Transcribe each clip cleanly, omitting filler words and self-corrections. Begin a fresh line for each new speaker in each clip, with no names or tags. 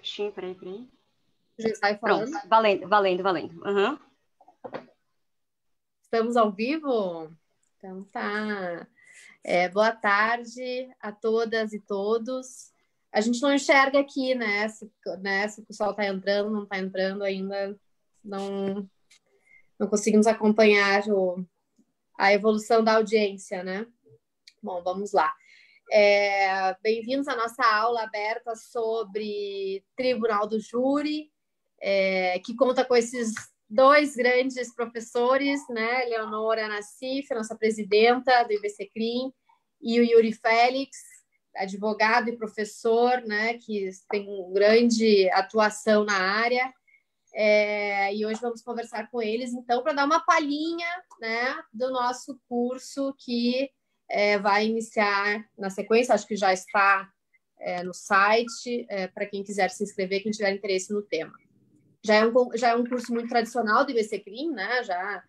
certinho, peraí.
Já está falando?
Pronto, valendo. Uhum.
Estamos ao vivo? Então tá. Boa tarde a todas e todos. A gente não enxerga aqui, né? Se o pessoal está entrando, não está entrando ainda. Não conseguimos acompanhar a evolução da audiência, né? Bom, vamos lá. Bem-vindos à nossa aula aberta sobre Tribunal do Júri, que conta com esses dois grandes professores, né? Leonora Nassif, nossa presidenta do IBCCRIM, e o Yuri Félix, advogado e professor, né? Que tem uma grande atuação na área. E hoje vamos conversar com eles, então, para dar uma palhinha, né, do nosso curso que vai iniciar na sequência, acho que já está no site, para quem quiser se inscrever, quem tiver interesse no tema. Já é um curso muito tradicional do IBCCRIM, né? Já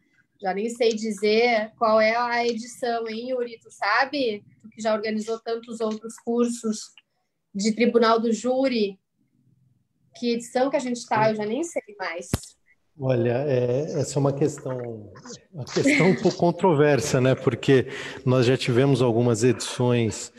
nem sei dizer qual é a edição, hein, Yuri? Tu sabe? Tu que já organizou tantos outros cursos de Tribunal do Júri. Que edição que a gente está? Eu já nem sei mais.
Olha, essa é uma questão um pouco controversa, né? Porque nós já tivemos algumas edições.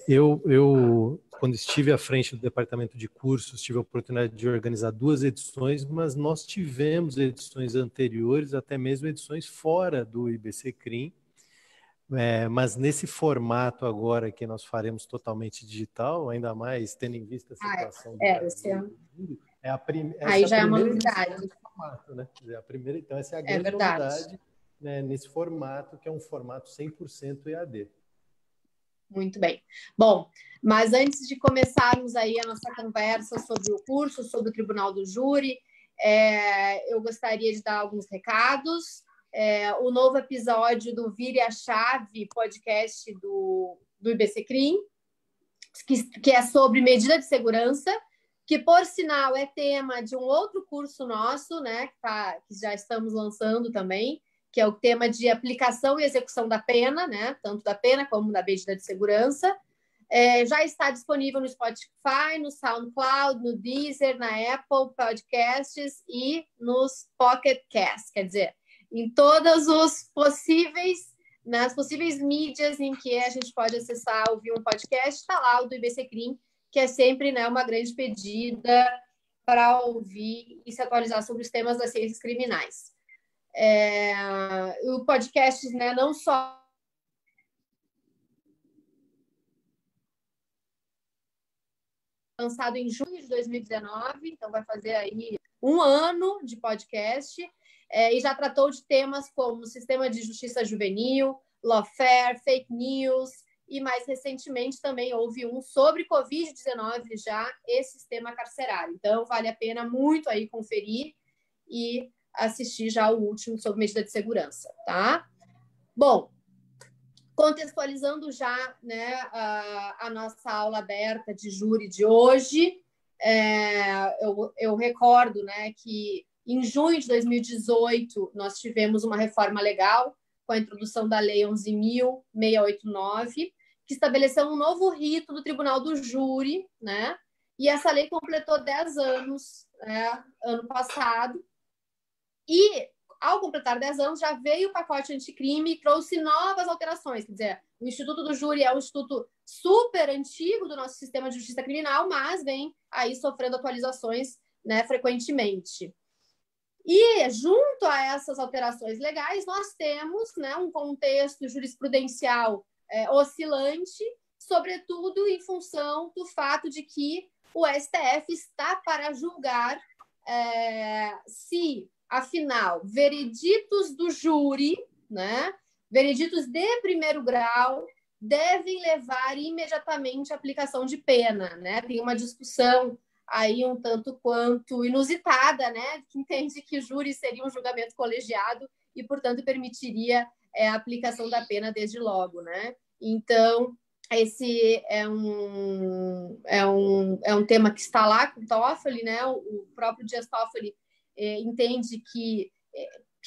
Eu, quando estive à frente do departamento de cursos, tive a oportunidade de organizar 2 edições, mas nós tivemos edições anteriores, até mesmo edições fora do IBCCRIM. Mas nesse formato agora que nós faremos totalmente digital, ainda mais tendo em vista a situação do Brasil,
aí já é uma novidade.
Formato, né? Então essa é a grande novidade, né, nesse formato, que é um formato 100% EAD.
Muito bem. Bom, mas antes de começarmos aí a nossa conversa sobre o curso, sobre o Tribunal do Júri, eu gostaria de dar alguns recados. O novo episódio do Vire a Chave, podcast do IBCCRIM, que é sobre medida de segurança, que, por sinal, é tema de um outro curso nosso, né, que já estamos lançando também, que é o tema de aplicação e execução da pena, né, tanto da pena como da medida de segurança. Já está disponível no Spotify, no SoundCloud, no Deezer, na Apple Podcasts e nos Pocket Casts, quer dizer, em todas as possíveis mídias em que a gente pode acessar, ouvir um podcast, está lá o do IBCCRIM, que é sempre, né, uma grande pedida para ouvir e se atualizar sobre os temas das ciências criminais. O podcast, né, não só lançado em junho de 2019, então vai fazer aí 1 ano de podcast, e já tratou de temas como sistema de justiça juvenil, lawfare, fake news, e mais recentemente também houve um sobre Covid-19 já, esse sistema carcerário. Então, vale a pena muito aí conferir e assistir já o último sobre medida de segurança, tá? Bom, contextualizando já, né, a nossa aula aberta de júri de hoje, eu recordo, né, que em junho de 2018 nós tivemos uma reforma legal com a introdução da Lei 11.689, que estabeleceu um novo rito do Tribunal do Júri, né? E essa lei completou 10 anos, né, ano passado, e ao completar 10 anos, já veio o pacote anticrime e trouxe novas alterações. Quer dizer, o Instituto do Júri é um instituto super antigo do nosso sistema de justiça criminal, mas vem aí sofrendo atualizações, né, frequentemente. E, junto a essas alterações legais, nós temos, né, um contexto jurisprudencial oscilante, sobretudo em função do fato de que o STF está para julgar se, afinal, vereditos do júri, né, vereditos de primeiro grau, devem levar imediatamente à aplicação de pena, né? Tem uma discussão aí um tanto quanto inusitada, né, que entende que o júri seria um julgamento colegiado e, portanto, permitiria a aplicação da pena desde logo, né? Então, esse é um tema que está lá com o Toffoli, né? O próprio Dias Toffoli entende que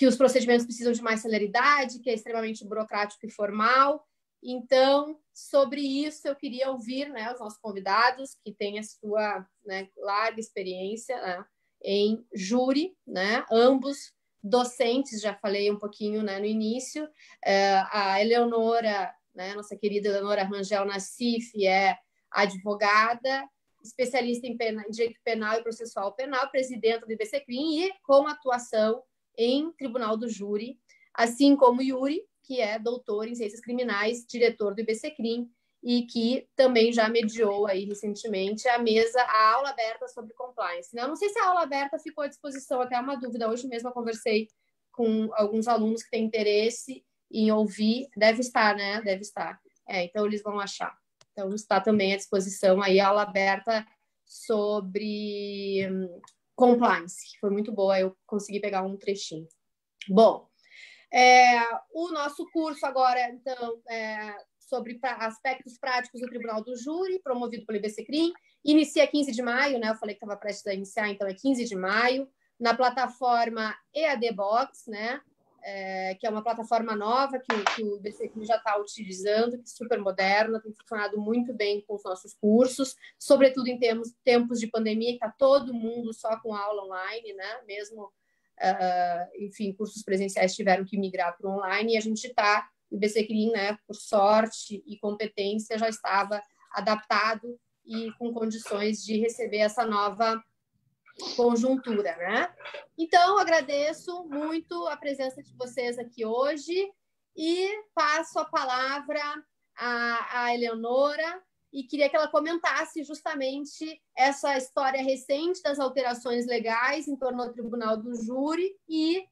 os procedimentos precisam de mais celeridade, que é extremamente burocrático e formal, Então, sobre isso, eu queria ouvir, né, os nossos convidados, que têm a sua, né, larga experiência, né, em júri, né, ambos docentes, já falei um pouquinho, né, no início. A Eleonora, né, nossa querida Eleonora Rangel Nassif, é advogada, especialista em direito penal e processual penal, presidenta do IBCCRIM e com atuação em tribunal do júri, assim como Yuri, que é doutor em ciências criminais, diretor do IBCCRIM, e que também já mediou aí recentemente a aula aberta sobre compliance. Eu não sei se a aula aberta ficou à disposição, até uma dúvida. Hoje mesmo eu conversei com alguns alunos que têm interesse em ouvir. Deve estar, né? Deve estar. Então eles vão achar. Então está também à disposição aí a aula aberta sobre compliance, que foi muito boa, eu consegui pegar um trechinho. Bom, o nosso curso agora, então, sobre aspectos práticos do Tribunal do Júri, promovido pelo IBCCRIM, inicia 15 de maio, né? Eu falei que estava prestes a iniciar, então é 15 de maio, na plataforma EAD Box, né? Que é uma plataforma nova que o IBCCRIM já está utilizando, que é super moderna, tem funcionado muito bem com os nossos cursos, sobretudo em tempos de pandemia, que está todo mundo só com aula online, né? Mesmo, enfim, cursos presenciais tiveram que migrar para o online, e a gente está, o IBCCRIM, né, por sorte e competência, já estava adaptado e com condições de receber essa nova conjuntura, né? Então, agradeço muito a presença de vocês aqui hoje e passo a palavra à Eleonora e queria que ela comentasse justamente essa história recente das alterações legais em torno do Tribunal do Júri e,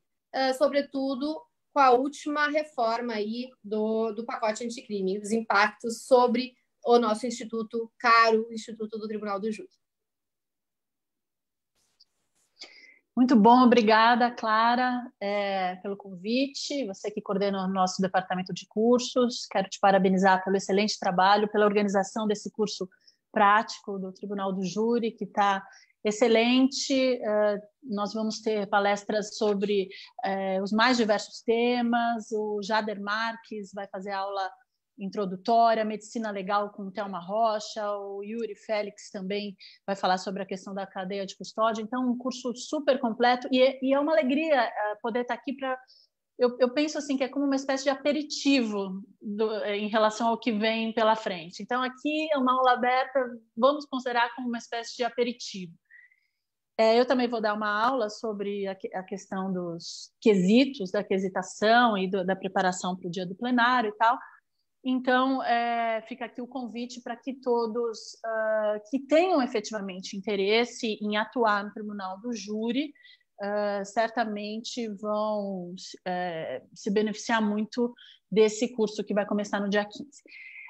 sobretudo, com a última reforma aí do pacote anticrime, os impactos sobre o nosso instituto caro, Instituto do Tribunal do Júri.
Muito bom, obrigada, Clara, pelo convite. Você que coordena o nosso departamento de cursos, quero te parabenizar pelo excelente trabalho, pela organização desse curso prático do Tribunal do Júri, que está excelente. Nós vamos ter palestras sobre os mais diversos temas. O Jader Marques vai fazer aula introdutória, medicina legal com Thelma Rocha, o Yuri Félix também vai falar sobre a questão da cadeia de custódia. Então, um curso super completo e é uma alegria poder estar aqui para... Eu penso assim que é como uma espécie de aperitivo em relação ao que vem pela frente. Então, aqui é uma aula aberta, vamos considerar como uma espécie de aperitivo. Eu também vou dar uma aula sobre a questão dos quesitos, da quesitação e da preparação para o dia do plenário e tal. Então, fica aqui o convite para que todos que tenham efetivamente interesse em atuar no Tribunal do Júri certamente vão se beneficiar muito desse curso que vai começar no dia 15.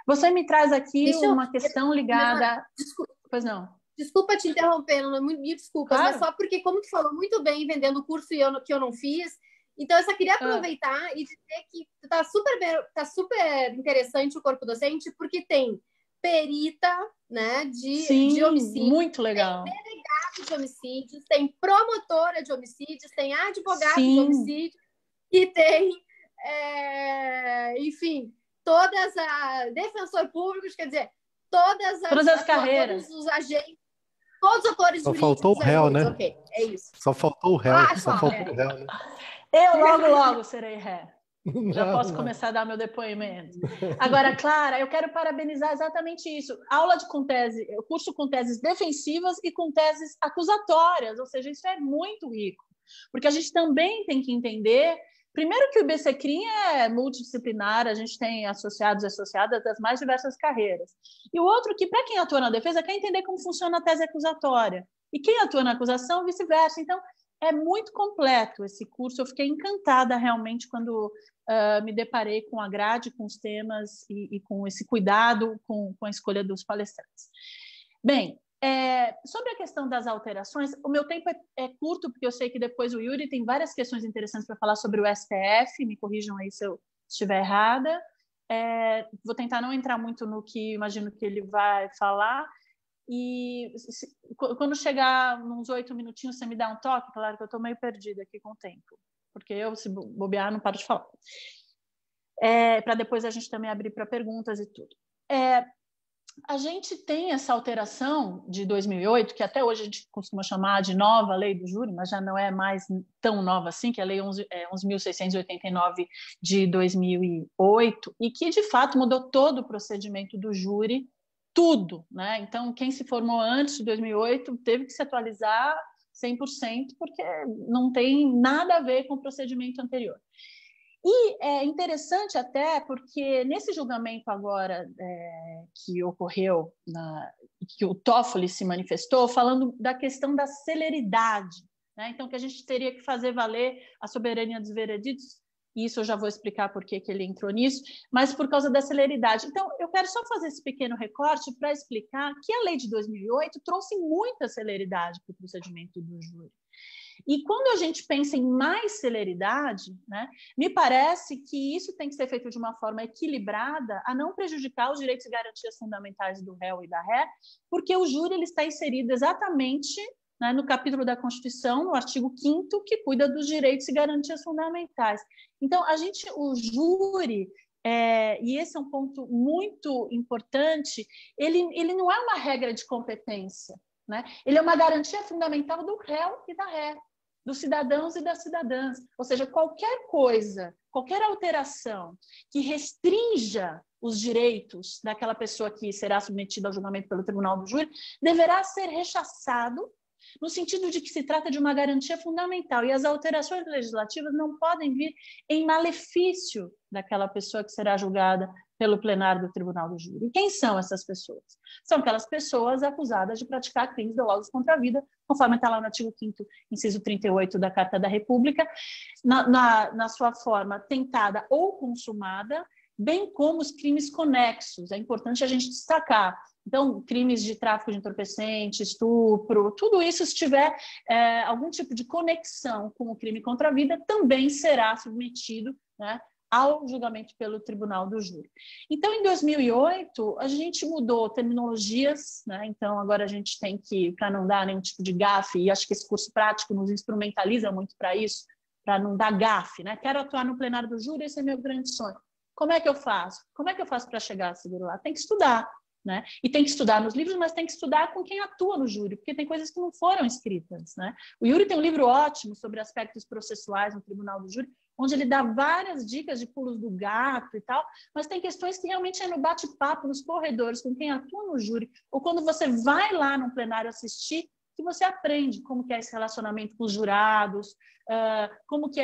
Você me traz aqui uma questão ligada...
Desculpa.
Pois não.
Desculpa te interromper, me desculpas,
claro.
Mas só porque, como tu falou muito bem vendendo o curso que eu não fiz, então eu só queria aproveitar e dizer que tá super interessante o corpo docente, porque tem perita, né, de homicídio,
muito legal.
Tem delegado de homicídios, tem promotora de homicídios, tem advogado de homicídio e tem, enfim, todas as defensor públicos, quer dizer, todas as
carreiras,
todos os agentes, todos os atores
só
jurídicos.
Só faltou o réu, né?
Ok, é isso.
Só faltou o réu. Só faltou o réu, né?
Eu logo serei ré. Já posso começar a dar meu depoimento. Agora, Clara, eu quero parabenizar exatamente isso. Aula curso com teses defensivas e com teses acusatórias, ou seja, isso é muito rico. Porque a gente também tem que entender, primeiro que o IBCCRIM é multidisciplinar, a gente tem associados e associadas das mais diversas carreiras. E o outro que, para quem atua na defesa, quer entender como funciona a tese acusatória. E quem atua na acusação, vice-versa. Então, é muito completo esse curso. Eu fiquei encantada realmente quando me deparei com a grade, com os temas e com esse cuidado com a escolha dos palestrantes. Bem, sobre a questão das alterações, o meu tempo é curto, porque eu sei que depois o Yuri tem várias questões interessantes para falar sobre o STF, me corrijam aí se eu estiver errada. Vou tentar não entrar muito no que imagino que ele vai falar. E quando chegar uns 8 minutinhos, você me dá um toque? Claro que eu estou meio perdida aqui com o tempo, porque eu, se bobear, não paro de falar. para depois a gente também abrir para perguntas e tudo. A gente tem essa alteração de 2008, que até hoje a gente costuma chamar de nova lei do júri, mas já não é mais tão nova assim, que é a lei 11.689 de 2008, e que, de fato, mudou todo o procedimento do júri, tudo, né? Então, quem se formou antes de 2008 teve que se atualizar 100%, porque não tem nada a ver com o procedimento anterior. E é interessante até porque nesse julgamento agora que ocorreu, que o Toffoli se manifestou, falando da questão da celeridade, né? Então, que a gente teria que fazer valer a soberania dos vereditos, e isso eu já vou explicar por que ele entrou nisso, mas por causa da celeridade. Então, eu quero só fazer esse pequeno recorte para explicar que a lei de 2008 trouxe muita celeridade para o procedimento do júri. E quando a gente pensa em mais celeridade, né, me parece que isso tem que ser feito de uma forma equilibrada, a não prejudicar os direitos e garantias fundamentais do réu e da ré, porque o júri ele está inserido exatamente, né, no capítulo da Constituição, no artigo 5º, que cuida dos direitos e garantias fundamentais. Então, o júri, e esse é um ponto muito importante, ele não é uma regra de competência, né? Ele é uma garantia fundamental do réu e da ré, dos cidadãos e das cidadãs. Ou seja, qualquer coisa, qualquer alteração que restrinja os direitos daquela pessoa que será submetida ao julgamento pelo tribunal do júri deverá ser rechaçado, no sentido de que se trata de uma garantia fundamental, e as alterações legislativas não podem vir em malefício daquela pessoa que será julgada pelo plenário do tribunal do júri. E quem são essas pessoas? São aquelas pessoas acusadas de praticar crimes dolosos contra a vida, conforme está lá no artigo 5º, inciso 38 da Carta da República, na sua forma tentada ou consumada, bem como os crimes conexos. É importante a gente destacar. Então, crimes de tráfico de entorpecente, estupro, tudo isso, se tiver algum tipo de conexão com o crime contra a vida, também será submetido, né, ao julgamento pelo tribunal do júri. Então, em 2008, a gente mudou terminologias, né? Então, agora a gente tem que, para não dar nenhum tipo de gafe, e acho que esse curso prático nos instrumentaliza muito para isso, para não dar gafe, né? Quero atuar no plenário do júri, esse é meu grande sonho. Como é que eu faço? Como é que eu faço para chegar a seguro lá? Tem que estudar, né? E tem que estudar nos livros, mas tem que estudar com quem atua no júri, porque tem coisas que não foram escritas, né? O Yuri tem um livro ótimo sobre aspectos processuais no tribunal do júri, onde ele dá várias dicas de pulos do gato e tal, mas tem questões que realmente é no bate-papo, nos corredores, com quem atua no júri, ou quando você vai lá no plenário assistir, que você aprende como que é esse relacionamento com os jurados, como que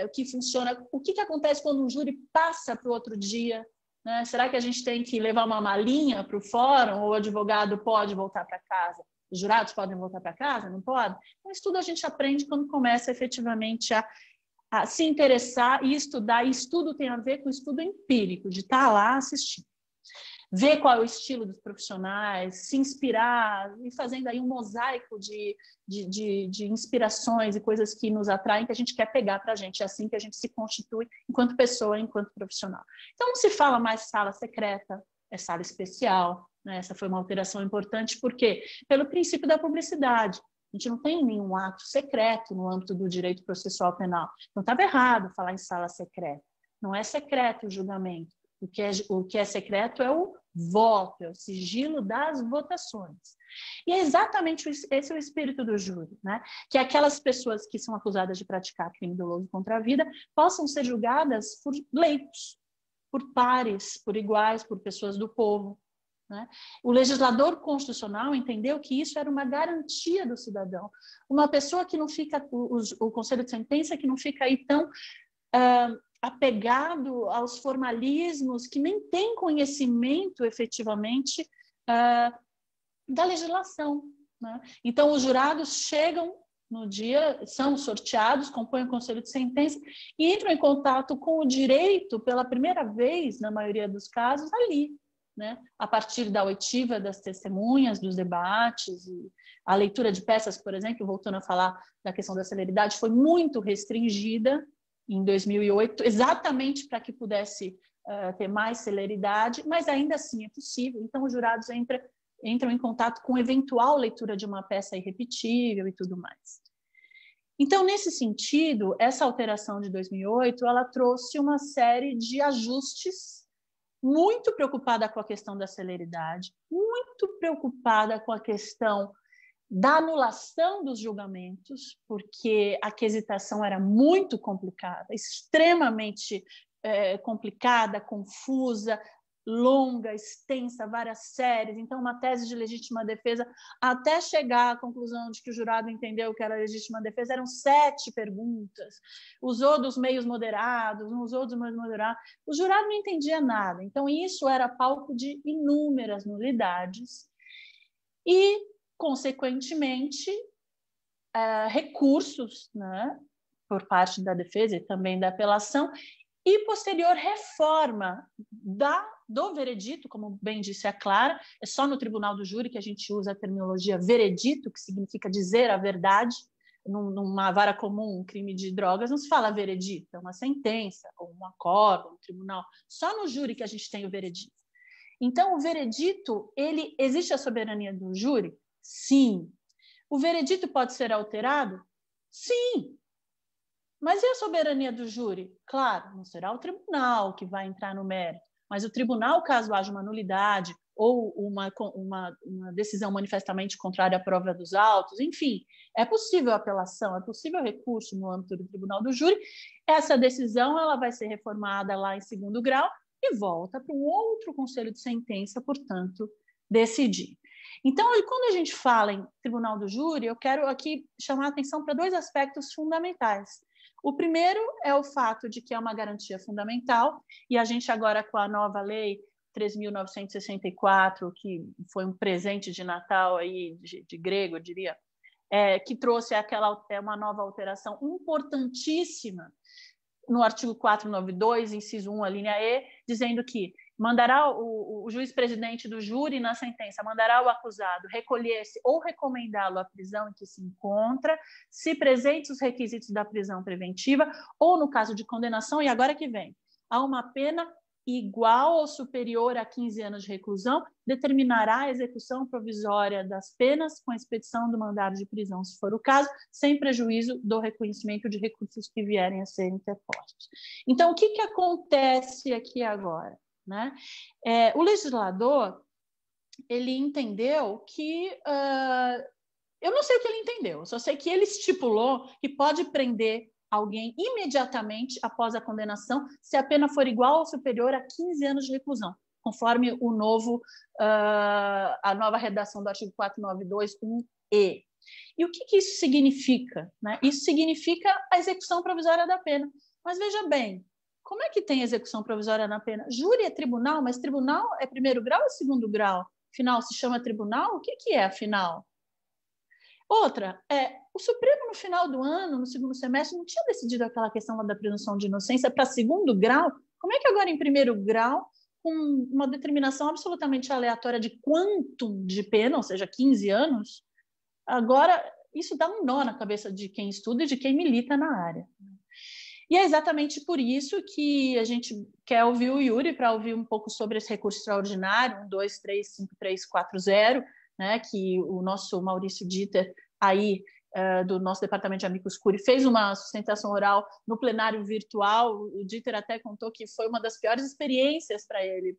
o que funciona, o que acontece quando um júri passa para o outro dia, né? Será que a gente tem que levar uma malinha para o fórum, ou o advogado pode voltar para casa? Os jurados podem voltar para casa? Não podem? Então, isso tudo a gente aprende quando começa efetivamente a se interessar e estudar, e estudo tem a ver com estudo empírico, de estar lá assistindo. Ver qual é o estilo dos profissionais, se inspirar, e fazendo aí um mosaico de inspirações e coisas que nos atraem, que a gente quer pegar para a gente. É assim que a gente se constitui enquanto pessoa, enquanto profissional. Então, não se fala mais sala secreta, é sala especial, né? Essa foi uma alteração importante, por quê? Pelo princípio da publicidade. A gente não tem nenhum ato secreto no âmbito do direito processual penal. Então, estava errado falar em sala secreta. Não é secreto o julgamento. O que é secreto é o voto, é o sigilo das votações. E é exatamente esse o espírito do júri, né? Que aquelas pessoas que são acusadas de praticar crime doloso contra a vida possam ser julgadas por leigos, por pares, por iguais, por pessoas do povo, né? O legislador constitucional entendeu que isso era uma garantia do cidadão. Uma pessoa que não fica, o conselho de sentença que não fica aí tão apegado aos formalismos, que nem tem conhecimento efetivamente da legislação, né? Então, os jurados chegam no dia, são sorteados, compõem o conselho de sentença e entram em contato com o direito pela primeira vez, na maioria dos casos, ali, né? A partir da oitiva das testemunhas, dos debates, e a leitura de peças, por exemplo, voltando a falar da questão da celeridade, foi muito restringida em 2008, exatamente para que pudesse ter mais celeridade, mas ainda assim é possível. Então, os jurados entram em contato com eventual leitura de uma peça irrepetível e tudo mais. Então, nesse sentido, essa alteração de 2008, ela trouxe uma série de ajustes, muito preocupada com a questão da celeridade, muito preocupada com a questão da anulação dos julgamentos, porque a quesitação era muito complicada, extremamente complicada, confusa, longa, extensa, várias séries. Então, uma tese de legítima defesa, até chegar à conclusão de que o jurado entendeu que era legítima defesa, eram 7 perguntas. Usou dos meios moderados, não usou dos meios moderados. O jurado não entendia nada. Então, isso era palco de inúmeras nulidades e, consequentemente, recursos, né, por parte da defesa e também da apelação, e posterior reforma do veredito, como bem disse a Clara. É só no tribunal do júri que a gente usa a terminologia veredito, que significa dizer a verdade. Numa vara comum, um crime de drogas, não se fala veredito, é uma sentença, ou um acordo, um tribunal. Só no júri que a gente tem o veredito. Então, o veredito, existe a soberania do júri? Sim. O veredito pode ser alterado? Sim. Mas e a soberania do júri? Claro, não será o tribunal que vai entrar no mérito, mas o tribunal, caso haja uma nulidade ou uma decisão manifestamente contrária à prova dos autos, enfim, é possível apelação, é possível recurso no âmbito do tribunal do júri. Essa decisão ela vai ser reformada lá em 2º grau e volta para um outro conselho de sentença, portanto, decidir. Então, quando a gente fala em tribunal do júri, eu quero aqui chamar a atenção para 2 aspectos fundamentais. O primeiro é o fato de que é uma garantia fundamental, e a gente agora, com a nova lei 3.964, que foi um presente de Natal aí, de grego, eu diria, que trouxe uma nova alteração importantíssima no artigo 492, inciso 1, a linha E, dizendo que mandará o juiz-presidente do júri, na sentença, mandará o acusado recolher-se ou recomendá-lo à prisão em que se encontra, se presentes os requisitos da prisão preventiva, ou, no caso de condenação, e agora que vem, há uma pena igual ou superior a 15 anos de reclusão, determinará a execução provisória das penas com a expedição do mandado de prisão, se for o caso, sem prejuízo do reconhecimento de recursos que vierem a ser interpostos. Então, o que acontece aqui agora? Né? O legislador, ele entendeu que... eu não sei o que ele entendeu, eu só sei que ele estipulou que pode prender alguém imediatamente após a condenação se a pena for igual ou superior a 15 anos de reclusão, conforme a nova redação do artigo 492.1e. E o que isso significa? Né? Isso significa a execução provisória da pena. Mas veja bem, como é que tem execução provisória na pena? Júri é tribunal, mas tribunal é 1º grau ou 2º grau? Afinal, se chama tribunal? O que é, afinal? Outra, o Supremo, no final do ano, no 2º semestre, não tinha decidido aquela questão lá da presunção de inocência para 2º grau? Como é que agora, em 1º grau, com uma determinação absolutamente aleatória de quantum de pena, ou seja, 15 anos, agora isso dá um nó na cabeça de quem estuda e de quem milita na área. E é exatamente por isso que a gente quer ouvir o Yuri, para ouvir um pouco sobre esse recurso extraordinário, 1235340, né, que o nosso Maurício Dieter, aí, do nosso departamento de Amicus Curiae, fez uma sustentação oral no plenário virtual. O Dieter até contou que foi uma das piores experiências para ele,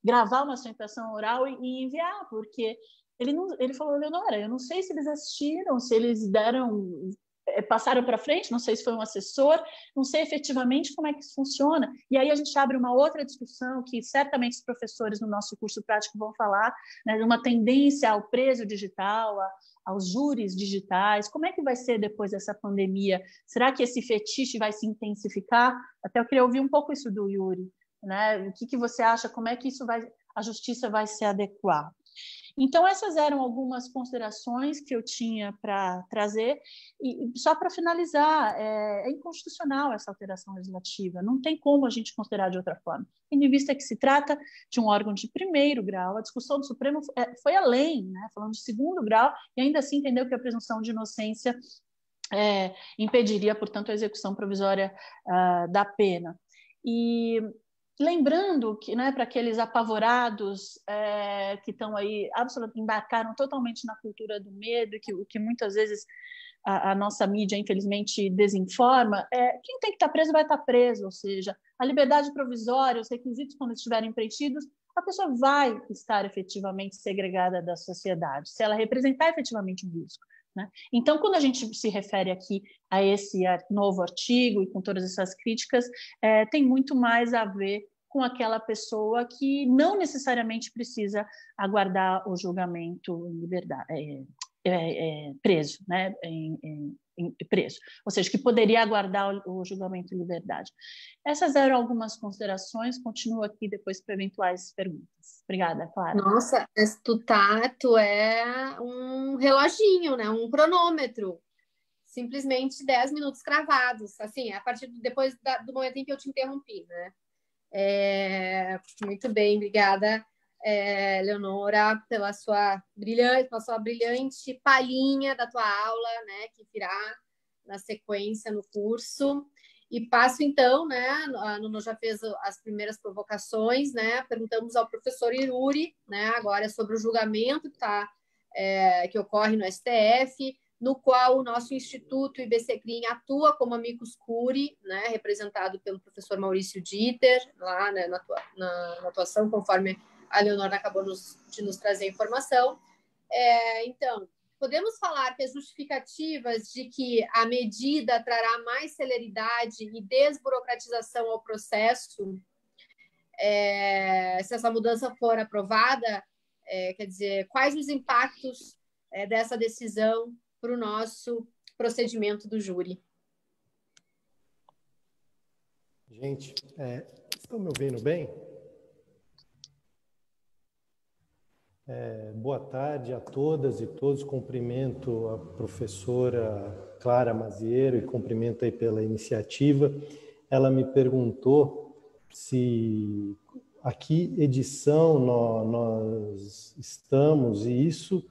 gravar uma sustentação oral e enviar, porque ele falou: Leonora, eu não sei se eles assistiram, se eles passaram para frente, não sei se foi um assessor, não sei efetivamente como é que isso funciona. E aí a gente abre uma outra discussão que certamente os professores no nosso curso prático vão falar, né, de uma tendência ao preso digital, aos júris digitais. Como é que vai ser depois dessa pandemia? Será que esse fetiche vai se intensificar? Até eu queria ouvir um pouco isso do Yuri, né? O que você acha? Como é que a justiça vai se adequar? Então, essas eram algumas considerações que eu tinha para trazer. E só para finalizar, é inconstitucional essa alteração legislativa, não tem como a gente considerar de outra forma. Tendo em vista que se trata de um órgão de 1º grau, a discussão do Supremo foi além, né, falando de 2º grau, e ainda assim entendeu que a presunção de inocência impediria, portanto, a execução provisória da pena. E lembrando que, né, para aqueles apavorados que estão aí, absolutamente embarcaram totalmente na cultura do medo, que muitas vezes a nossa mídia, infelizmente, desinforma, quem tem que estar preso vai estar preso, ou seja, a liberdade provisória, os requisitos, quando estiverem preenchidos, a pessoa vai estar efetivamente segregada da sociedade, se ela representar efetivamente um risco. Né? Então, quando a gente se refere aqui a esse novo artigo e com todas essas críticas, tem muito mais a ver com aquela pessoa que não necessariamente precisa aguardar o julgamento em liberdade, preso, né? Preso, ou seja, que poderia aguardar o julgamento em liberdade. Essas eram algumas considerações, continuo aqui depois para eventuais perguntas. Obrigada, Clara.
Nossa, tu é um reloginho, né? Um cronômetro. Simplesmente 10 minutos cravados, assim, a partir depois do momento em que eu te interrompi, né? Muito bem, obrigada, Leonora, pela sua brilhante palhinha da tua aula, né, que virá na sequência no curso. E passo, então, né, a Nuno já fez as primeiras provocações, né, perguntamos ao professor Iruri, né, agora sobre o julgamento que ocorre no STF, no qual o nosso Instituto IBCCRIM atua como amicus curiae, né, representado pelo professor Maurício Dieter, lá, né, na atuação, conforme a Leonora acabou de nos trazer a informação. Então, podemos falar que as justificativas de que a medida trará mais celeridade e desburocratização ao processo, se essa mudança for aprovada, quer dizer, quais os impactos dessa decisão para o nosso procedimento do júri?
Gente, estão me ouvindo bem? Boa tarde a todas e todos. Cumprimento a professora Clara Maziero e cumprimento aí pela iniciativa. Ela me perguntou se aqui edição nós estamos, e isso,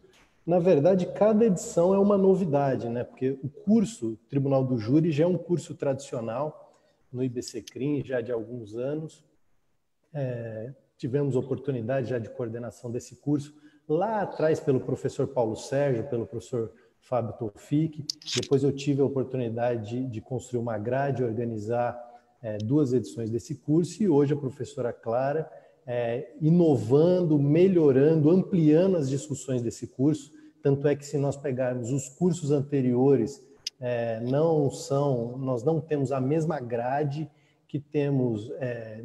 na verdade, cada edição é uma novidade, né? Porque o curso Tribunal do Júri já é um curso tradicional no IBCCRIM já de alguns anos. Tivemos oportunidade já de coordenação desse curso lá atrás pelo professor Paulo Sérgio, pelo professor Fábio Tolfic. Depois eu tive a oportunidade de construir uma grade, organizar 2 edições desse curso, e hoje a professora Clara inovando, melhorando, ampliando as discussões desse curso. Tanto é que, se nós pegarmos os cursos anteriores, nós não temos a mesma grade que temos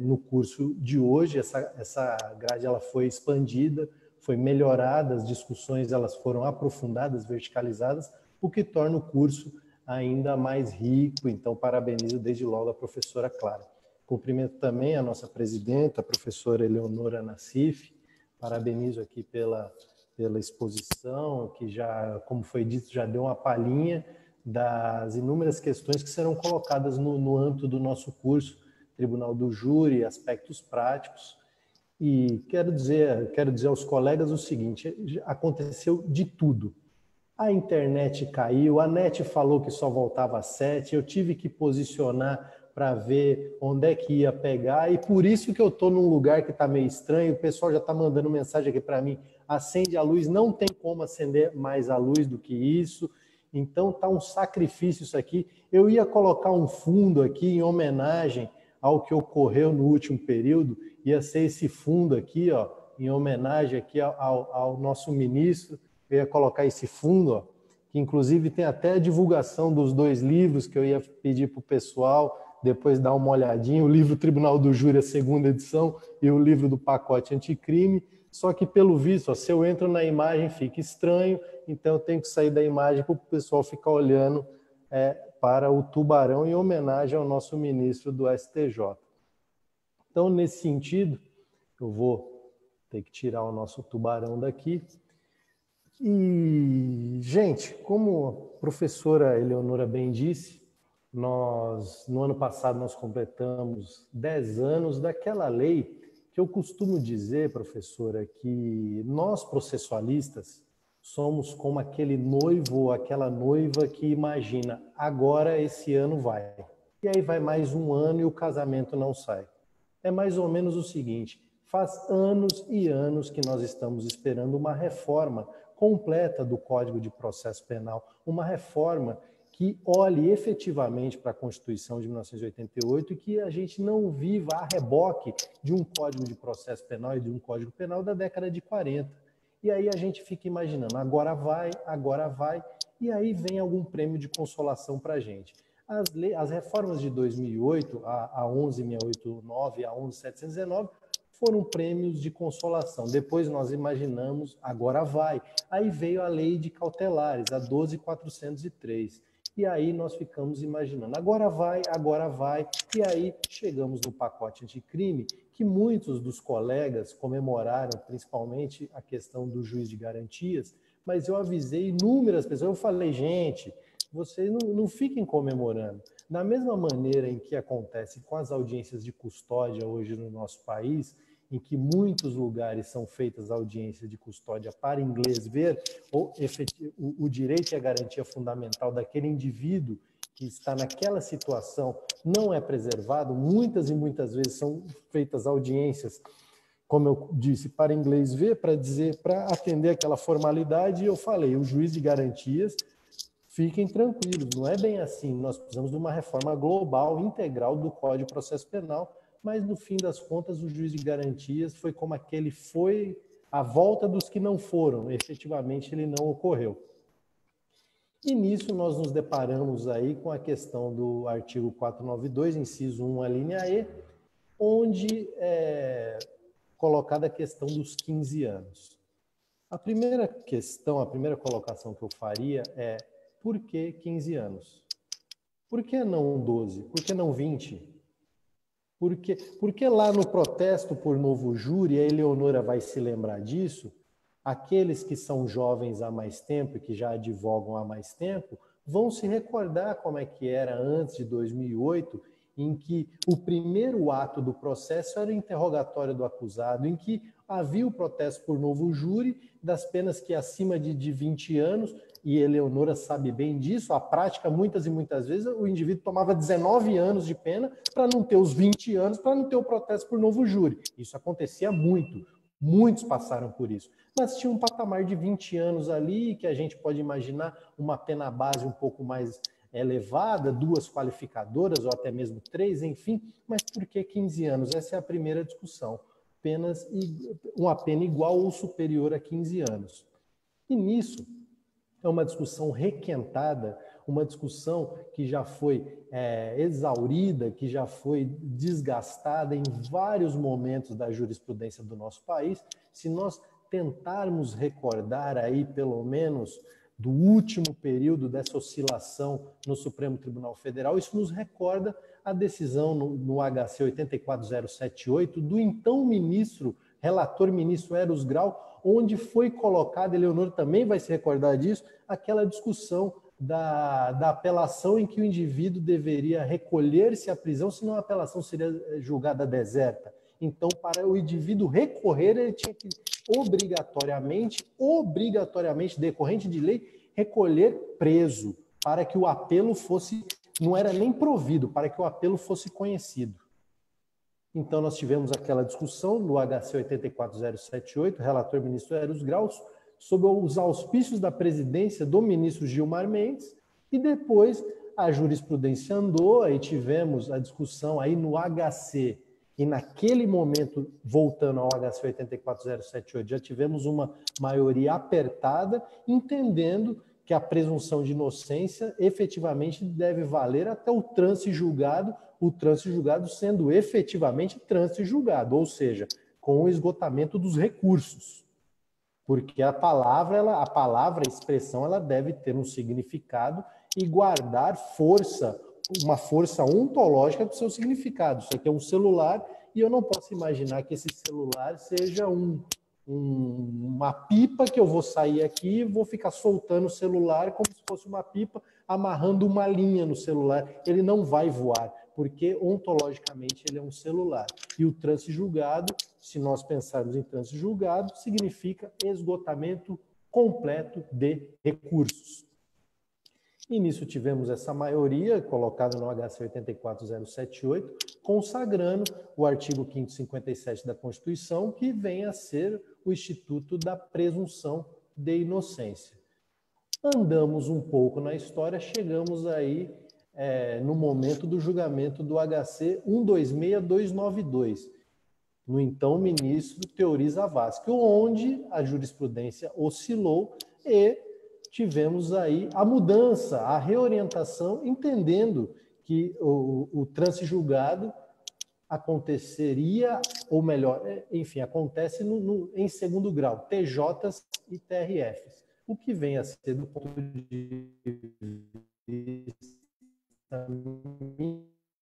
no curso de hoje. Essa grade ela foi expandida, foi melhorada, as discussões elas foram aprofundadas, verticalizadas, o que torna o curso ainda mais rico. Então, parabenizo desde logo a professora Clara. Cumprimento também a nossa presidenta, a professora Eleonora Nassif. Parabenizo aqui pela exposição, que já, como foi dito, já deu uma palhinha das inúmeras questões que serão colocadas no âmbito do nosso curso, Tribunal do Júri, aspectos práticos. E quero dizer aos colegas o seguinte: aconteceu de tudo. A internet caiu, a NET falou que só voltava às 7, eu tive que posicionar para ver onde é que ia pegar, e por isso que eu estou num lugar que está meio estranho. O pessoal já está mandando mensagem aqui para mim: acende a luz, não tem como acender mais a luz do que isso. Então está um sacrifício isso aqui. Eu ia colocar um fundo aqui em homenagem ao que ocorreu no último período, ia ser esse fundo aqui, ó, em homenagem aqui ao nosso ministro. Eu ia colocar esse fundo, ó, que inclusive tem até a divulgação dos 2 livros que eu ia pedir para o pessoal depois dar uma olhadinha: o livro Tribunal do Júri, a 2ª edição, e o livro do pacote anticrime. Só que, pelo visto, ó, se eu entro na imagem fica estranho, então eu tenho que sair da imagem para o pessoal ficar olhando para o tubarão, em homenagem ao nosso ministro do STJ. Então, nesse sentido, eu vou ter que tirar o nosso tubarão daqui. E, gente, como a professora Eleonora bem disse, no ano passado nós completamos 10 anos daquela lei que eu costumo dizer, professora, que nós processualistas somos como aquele noivo ou aquela noiva que imagina: agora esse ano vai. E aí vai mais um ano e o casamento não sai. é mais ou menos o seguinte: faz anos e anos que nós estamos esperando uma reforma completa do Código de Processo Penal, uma reforma que olhe efetivamente para a Constituição de 1988 e que a gente não viva a reboque de um Código de Processo Penal e de um Código Penal da década de 40. E aí a gente fica imaginando, agora vai, e aí vem algum prêmio de consolação para a gente. As reformas de 2008, a 11.689 e a 11.719, foram prêmios de consolação. Depois nós imaginamos, agora vai. Aí veio a lei de cautelares, a 12.403. E aí nós ficamos imaginando, agora vai, e aí chegamos no pacote anticrime, que muitos dos colegas comemoraram, principalmente a questão do juiz de garantias, mas eu avisei inúmeras pessoas, eu falei, gente, vocês não fiquem comemorando. Da mesma maneira em que acontece com as audiências de custódia hoje no nosso país, em que muitos lugares são feitas audiências de custódia para inglês ver o direito e a garantia fundamental daquele indivíduo que está naquela situação não é preservado, muitas e muitas vezes são feitas audiências, como eu disse, para inglês ver, para atender aquela formalidade, e eu falei, o juiz de garantias, fiquem tranquilos, não é bem assim, nós precisamos de uma reforma global, integral do Código de Processo Penal, mas no fim das contas o juiz de garantias foi como aquele foi a volta dos que não foram, efetivamente ele não ocorreu. E nisso nós nos deparamos aí com a questão do artigo 492, inciso 1, a linha E, onde é colocada a questão dos 15 anos. A primeira questão, a primeira colocação que eu faria é: por que 15 anos? Por que não 12? Por que não 20? Porque lá no protesto por novo júri, a Eleonora vai se lembrar disso, aqueles que são jovens há mais tempo e que já advogam há mais tempo, vão se recordar como é que era antes de 2008, em que o primeiro ato do processo era o interrogatório do acusado, em que havia o protesto por novo júri das penas que acima de 20 anos, e Eleonora sabe bem disso, a prática muitas e muitas vezes o indivíduo tomava 19 anos de pena para não ter os 20 anos, para não ter o protesto por novo júri. Isso acontecia muito, muitos passaram por isso. Mas tinha um patamar de 20 anos ali, que a gente pode imaginar uma pena base um pouco mais elevada, 2 qualificadoras ou até mesmo 3, enfim, mas por que 15 anos? Essa é a primeira discussão. Uma pena igual ou superior a 15 anos. E nisso é uma discussão requentada, uma discussão que já foi exaurida, que já foi desgastada em vários momentos da jurisprudência do nosso país. Se nós tentarmos recordar aí, pelo menos, do último período dessa oscilação no Supremo Tribunal Federal, isso nos recorda a decisão no HC 84078 do então relator ministro Eros Grau, onde foi colocada, Eleonora também vai se recordar disso, aquela discussão da apelação em que o indivíduo deveria recolher-se à prisão, senão a apelação seria julgada deserta. Então, para o indivíduo recorrer, ele tinha que obrigatoriamente, decorrente de lei, recolher preso, para que o apelo fosse, não era nem provido, para que o apelo fosse conhecido. Então, nós tivemos aquela discussão no HC 84078, relator ministro Eros Grau, sob os auspícios da presidência do ministro Gilmar Mendes, e depois a jurisprudência andou, aí tivemos a discussão aí no HC, e naquele momento, voltando ao HC 84078, já tivemos uma maioria apertada, entendendo que a presunção de inocência efetivamente deve valer até o trânsito julgado sendo efetivamente trânsito julgado, ou seja, com o esgotamento dos recursos. Porque a palavra, a expressão, ela deve ter um significado e guardar uma força ontológica do seu significado. Isso aqui é um celular e eu não posso imaginar que esse celular seja uma pipa que eu vou sair aqui e vou ficar soltando o celular como se fosse uma pipa, amarrando uma linha no celular. Ele não vai voar, porque ontologicamente ele é um celular. E o trânsito julgado, se nós pensarmos em trânsito julgado, significa esgotamento completo de recursos. E nisso tivemos essa maioria colocada no HC 84078, consagrando o artigo 557 da Constituição, que vem a ser o Instituto da Presunção de Inocência. Andamos um pouco na história, chegamos aí no momento do julgamento do HC 126292, no então ministro Teori Zavascki, onde a jurisprudência oscilou e tivemos aí a mudança, a reorientação, entendendo que o trânsito julgado aconteceria, ou melhor, enfim, acontece em segundo grau, TJs e TRFs, o que vem a ser, do ponto de vista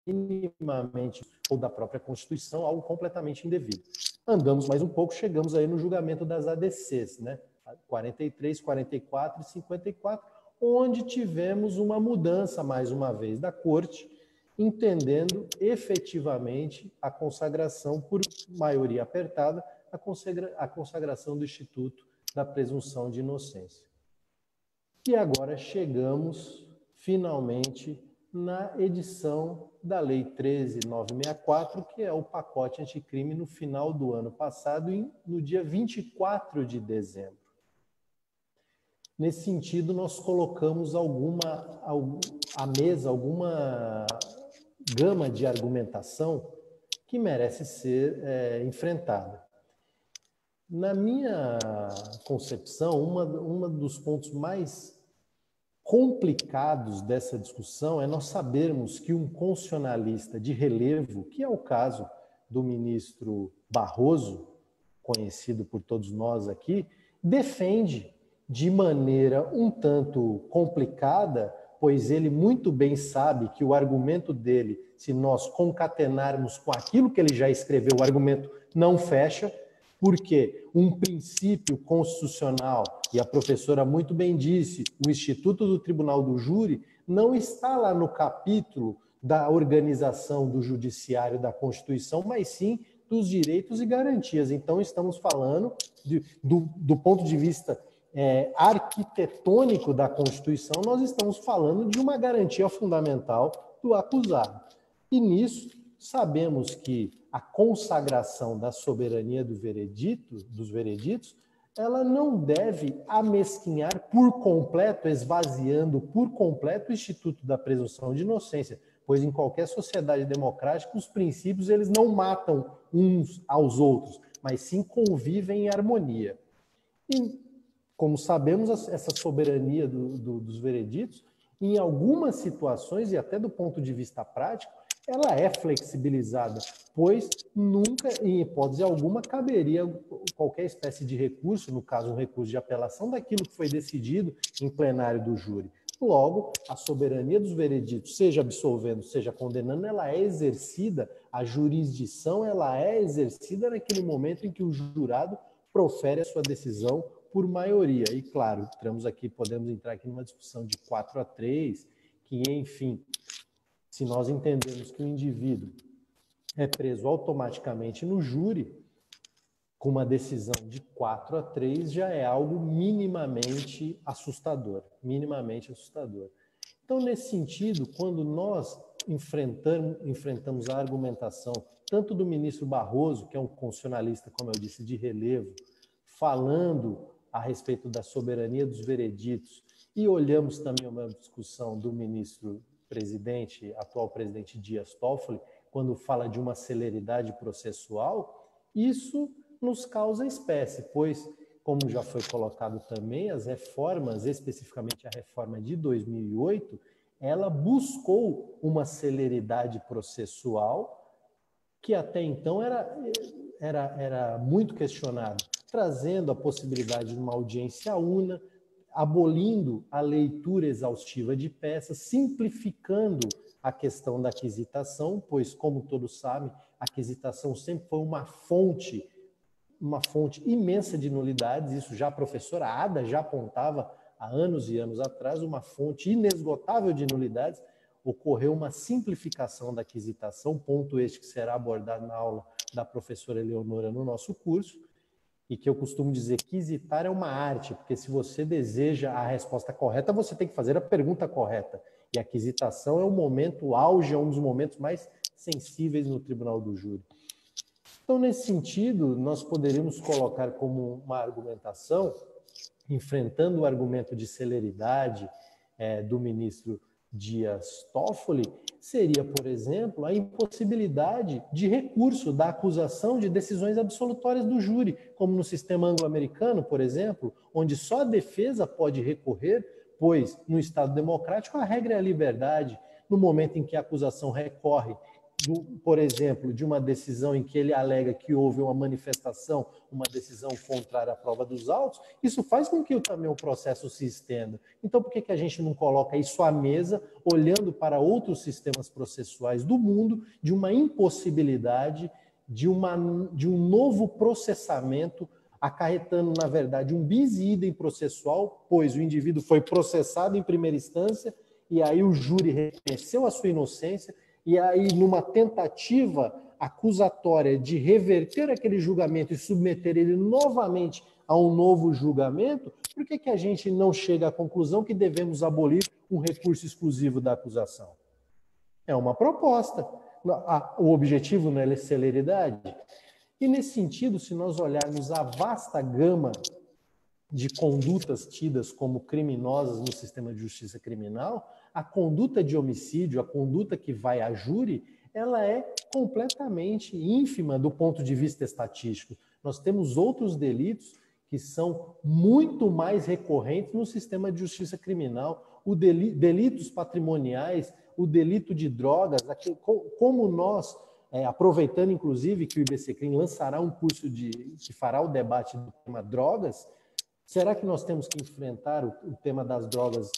minimamente ou da própria Constituição, algo completamente indevido. Andamos mais um pouco, chegamos aí no julgamento das ADCs, né? 43, 44 e 54, onde tivemos uma mudança, mais uma vez, da Corte, entendendo efetivamente a consagração, por maioria apertada, a consagração do Instituto da Presunção de Inocência. E agora chegamos, finalmente, na edição da Lei 13.964, que é o pacote anticrime no final do ano passado, no dia 24 de dezembro. Nesse sentido, nós colocamos à mesa alguma gama de argumentação que merece ser enfrentada. Na minha concepção, uma dos pontos mais complicados dessa discussão é nós sabermos que um constitucionalista de relevo, que é o caso do ministro Barroso, conhecido por todos nós aqui, defende de maneira um tanto complicada, pois ele muito bem sabe que o argumento dele, se nós concatenarmos com aquilo que ele já escreveu, o argumento não fecha, porque um princípio constitucional, e a professora muito bem disse, o Instituto do Tribunal do Júri não está lá no capítulo da organização do judiciário da Constituição, mas sim dos direitos e garantias. Então, estamos falando do ponto de vista arquitetônico da Constituição, nós estamos falando de uma garantia fundamental do acusado. E nisso, sabemos que a consagração da soberania dos vereditos, ela não deve amesquinhar por completo, esvaziando por completo o Instituto da Presunção de Inocência, pois em qualquer sociedade democrática os princípios eles não matam uns aos outros, mas sim convivem em harmonia. E, como sabemos, essa soberania dos vereditos, em algumas situações, e até do ponto de vista prático, ela é flexibilizada, pois nunca, em hipótese alguma, caberia qualquer espécie de recurso, no caso um recurso de apelação, daquilo que foi decidido em plenário do júri. Logo, a soberania dos vereditos, seja absolvendo, seja condenando, ela é exercida, a jurisdição ela é exercida naquele momento em que o jurado profere a sua decisão por maioria. E, claro, podemos entrar aqui numa discussão de 4-3, que, enfim, se nós entendemos que o indivíduo é preso automaticamente no júri, com uma decisão de 4-3, já é algo minimamente assustador. Então, nesse sentido, quando nós enfrentamos a argumentação tanto do ministro Barroso, que é um constitucionalista, como eu disse, de relevo, falando a respeito da soberania dos vereditos, e olhamos também uma discussão do ministro atual presidente Dias Toffoli, quando fala de uma celeridade processual, isso nos causa espécie, pois, como já foi colocado também, as reformas, especificamente a reforma de 2008, ela buscou uma celeridade processual que até então era muito questionada, trazendo a possibilidade de uma audiência una, abolindo a leitura exaustiva de peças, simplificando a questão da aquisitação, pois, como todos sabem, a aquisitação sempre foi uma fonte imensa de nulidades, isso já a professora Ada já apontava há anos e anos atrás, uma fonte inesgotável de nulidades. Ocorreu uma simplificação da aquisitação, ponto este que será abordado na aula da professora Eleonora no nosso curso, e que eu costumo dizer que quisitar é uma arte, porque se você deseja a resposta correta, você tem que fazer a pergunta correta. E a quisitação é o momento auge, é um dos momentos mais sensíveis no tribunal do júri. Então, nesse sentido, nós poderíamos colocar como uma argumentação, enfrentando o argumento de celeridade do ministro Dias Toffoli, seria, por exemplo, a impossibilidade de recurso da acusação de decisões absolutórias do júri, como no sistema anglo-americano, por exemplo, onde só a defesa pode recorrer, pois no Estado democrático a regra é a liberdade. No momento em que a acusação recorre, por exemplo, de uma decisão em que ele alega que houve uma manifestação, uma decisão contrária à prova dos autos, isso faz com que também o processo se estenda. Então, por que a gente não coloca isso à mesa, olhando para outros sistemas processuais do mundo, de uma impossibilidade de um novo processamento, acarretando, na verdade, um bis idem processual, pois o indivíduo foi processado em primeira instância, e aí o júri reconheceu a sua inocência, e aí, numa tentativa acusatória de reverter aquele julgamento e submeter ele novamente a um novo julgamento, por que a gente não chega à conclusão que devemos abolir um recurso exclusivo da acusação? É uma proposta. O objetivo não é celeridade? E, nesse sentido, se nós olharmos a vasta gama de condutas tidas como criminosas no sistema de justiça criminal, a conduta de homicídio, a conduta que vai a júri, ela é completamente ínfima do ponto de vista estatístico. Nós temos outros delitos que são muito mais recorrentes no sistema de justiça criminal, delitos patrimoniais, o delito de drogas, como nós, aproveitando inclusive que o IBCCRIM lançará um curso que fará o debate do tema drogas, será que nós temos que enfrentar o tema das drogas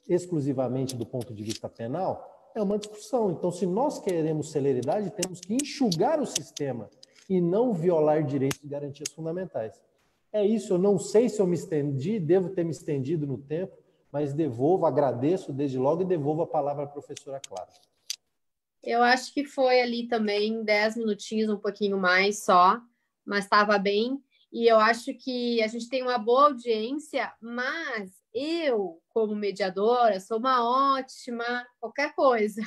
exclusivamente do ponto de vista penal? É uma discussão. Então, se nós queremos celeridade, temos que enxugar o sistema e não violar direitos e garantias fundamentais. É isso, eu não sei se eu me estendi, devo ter me estendido no tempo, mas agradeço desde logo e devolvo a palavra à professora Clara.
Eu acho que foi ali também 10 minutinhos, um pouquinho mais só, mas estava bem. E eu acho que a gente tem uma boa audiência, mas eu, como mediadora, sou uma ótima qualquer coisa,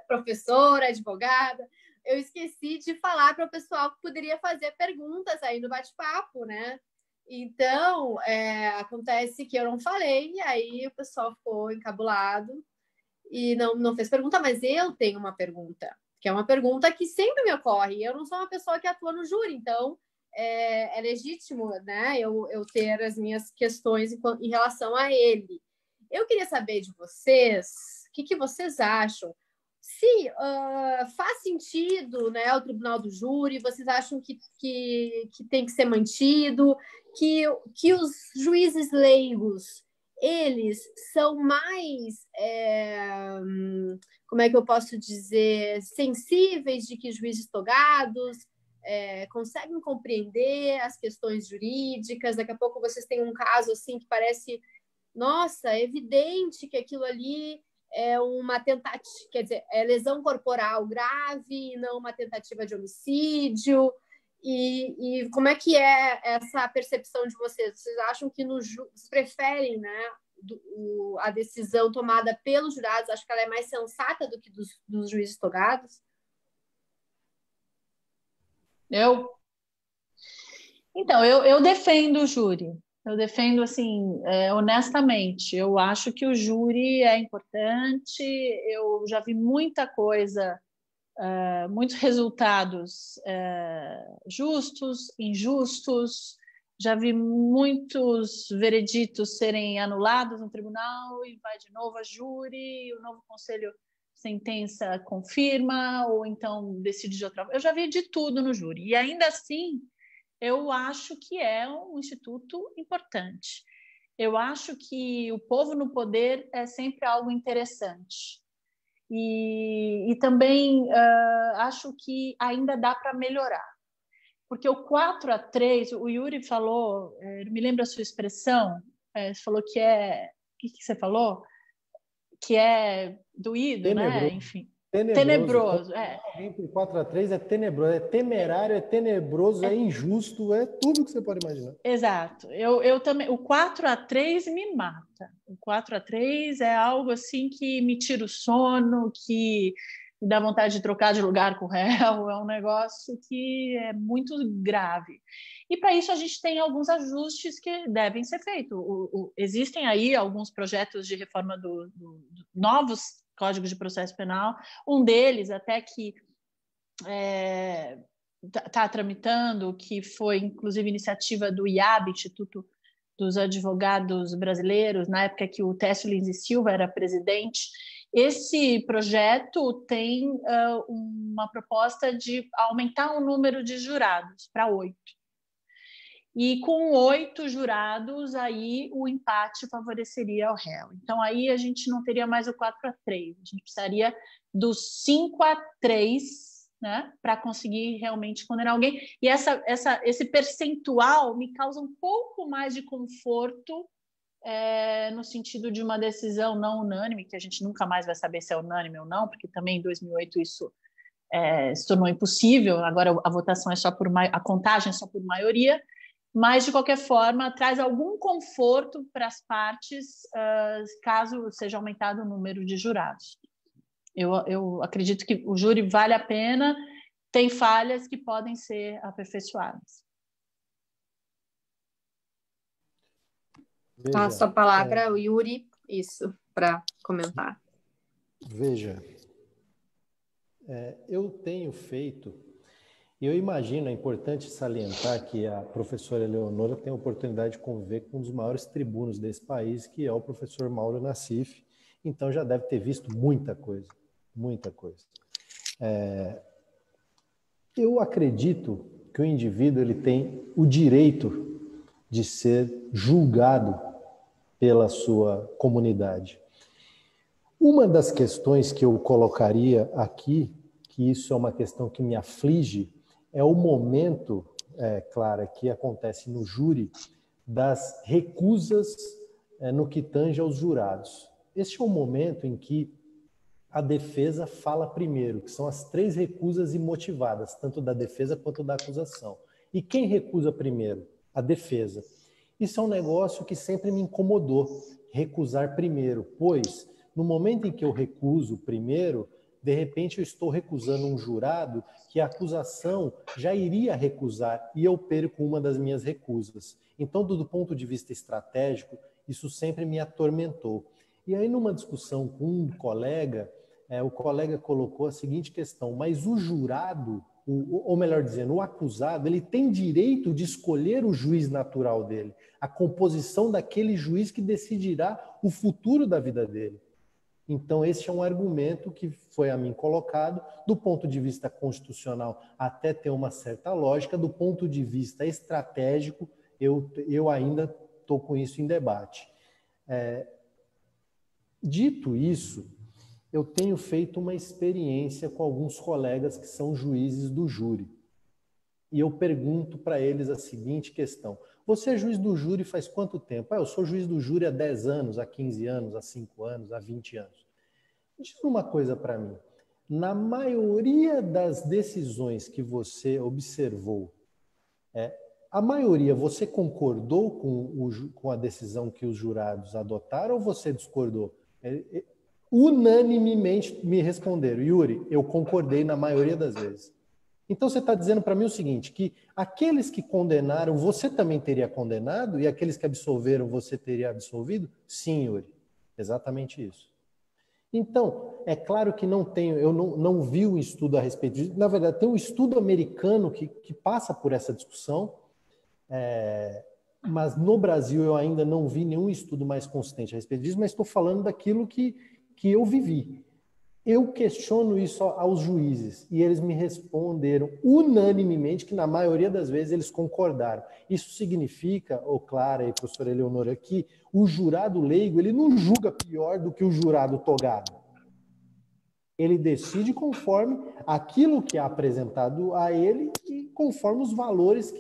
professora, advogada. Eu esqueci de falar para o pessoal que poderia fazer perguntas aí no bate-papo, né? Então, acontece que eu não falei, e aí o pessoal ficou encabulado e não fez pergunta, mas eu tenho uma pergunta, que é uma pergunta que sempre me ocorre. Eu não sou uma pessoa que atua no júri, então é legítimo, né, eu ter as minhas questões em relação a ele. Eu queria saber de vocês, o que vocês acham? Se faz sentido, né, o tribunal do júri, vocês acham que tem que ser mantido, que os juízes leigos, eles são mais, como é que eu posso dizer, sensíveis de que juízes togados, conseguem compreender as questões jurídicas. Daqui a pouco vocês têm um caso assim que parece, nossa, é evidente que aquilo ali é uma tentativa, quer dizer, é lesão corporal grave e não uma tentativa de homicídio. E como é que é essa percepção de vocês? Vocês acham que vocês preferem, né, a decisão tomada pelos jurados? Acho que ela é mais sensata do que dos juízes togados?
Então, eu defendo o júri. Eu defendo, assim, honestamente. Eu acho que o júri é importante. Eu já vi muita coisa, muitos resultados justos, injustos. Já vi muitos vereditos serem anulados no tribunal e vai de novo a júri, e o novo conselho sentença confirma, ou então decide de outra forma. Eu já vi de tudo no júri. E ainda assim, eu acho que é um instituto importante. Eu acho que o povo no poder é sempre algo interessante. E também acho que ainda dá para melhorar. Porque o 4-3, o Yuri falou, me lembra a sua expressão, você falou que você falou? Que é doído,
tenebroso,
né? Enfim. Tenebroso, é.
Alguém por 4-3 é tenebroso, é temerário, é tenebroso, é injusto, é tudo que você pode imaginar.
Exato. Eu também. O 4-3 me mata. O 4-3 é algo assim que me tira o sono, que me dá vontade de trocar de lugar com o réu. É um negócio que é muito grave. E para isso a gente tem alguns ajustes que devem ser feitos. Existem aí alguns projetos de reforma do novos códigos de processo penal. Um deles, até que está tramitando, que foi inclusive iniciativa do IAB, Instituto dos Advogados Brasileiros, na época que o Técio Lins e Silva era presidente. Esse projeto tem uma proposta de aumentar o número de jurados para 8. E com 8 jurados, aí o empate favoreceria ao réu. Então, aí a gente não teria mais o 4-3, a gente precisaria do 5-3, né, para conseguir realmente condenar alguém. E esse percentual me causa um pouco mais de conforto no sentido de uma decisão não unânime, que a gente nunca mais vai saber se é unânime ou não, porque também em 2008 isso se tornou impossível, agora a votação é só a contagem é só por maioria, mas, de qualquer forma, traz algum conforto para as partes caso seja aumentado o número de jurados. Eu acredito que o júri vale a pena, tem falhas que podem ser aperfeiçoadas.
Passo a palavra ao Yuri, isso, para comentar.
Veja, eu tenho feito... Eu imagino, é importante salientar que a professora Eleonora tem a oportunidade de conviver com um dos maiores tribunos desse país, que é o professor Mauro Nassif, então já deve ter visto muita coisa, muita coisa. Eu acredito que o indivíduo ele tem o direito de ser julgado pela sua comunidade. Uma das questões que eu colocaria aqui, que isso é uma questão que me aflige, é o momento, Clara, que acontece no júri das recusas no que tange aos jurados. Este é o momento em que a defesa fala primeiro, que são as 3 recusas imotivadas, tanto da defesa quanto da acusação. E quem recusa primeiro? A defesa. Isso é um negócio que sempre me incomodou, recusar primeiro, pois no momento em que eu recuso primeiro, de repente eu estou recusando um jurado que a acusação já iria recusar e eu perco uma das minhas recusas. Então, do ponto de vista estratégico, isso sempre me atormentou. E aí, numa discussão com um colega, o colega colocou a seguinte questão: mas o jurado, ou melhor dizendo, o acusado, ele tem direito de escolher o juiz natural dele, a composição daquele juiz que decidirá o futuro da vida dele. Então, esse é um argumento que foi a mim colocado, do ponto de vista constitucional, até ter uma certa lógica, do ponto de vista estratégico, eu ainda estou com isso em debate. Dito isso, eu tenho feito uma experiência com alguns colegas que são juízes do júri. E eu pergunto para eles a seguinte questão: você é juiz do júri faz quanto tempo? Eu sou juiz do júri há 10 anos, há 15 anos, há 5 anos, há 20 anos. Diz uma coisa para mim. Na maioria das decisões que você observou, a maioria você concordou com a decisão que os jurados adotaram ou você discordou? Unanimemente me responderam: Yuri, eu concordei na maioria das vezes. Então você está dizendo para mim o seguinte, que aqueles que condenaram, você também teria condenado, e aqueles que absolveram, você teria absolvido? Sim, Yuri, exatamente isso. Então, é claro que eu não vi um estudo a respeito disso. Na verdade, tem um estudo americano que passa por essa discussão, mas no Brasil eu ainda não vi nenhum estudo mais consistente a respeito disso, mas estou falando daquilo que eu vivi. Eu questiono isso aos juízes e eles me responderam unanimemente que na maioria das vezes eles concordaram. Isso significa, Clara e professora Eleonora, que o jurado leigo ele não julga pior do que o jurado togado. Ele decide conforme aquilo que é apresentado a ele e conforme os valores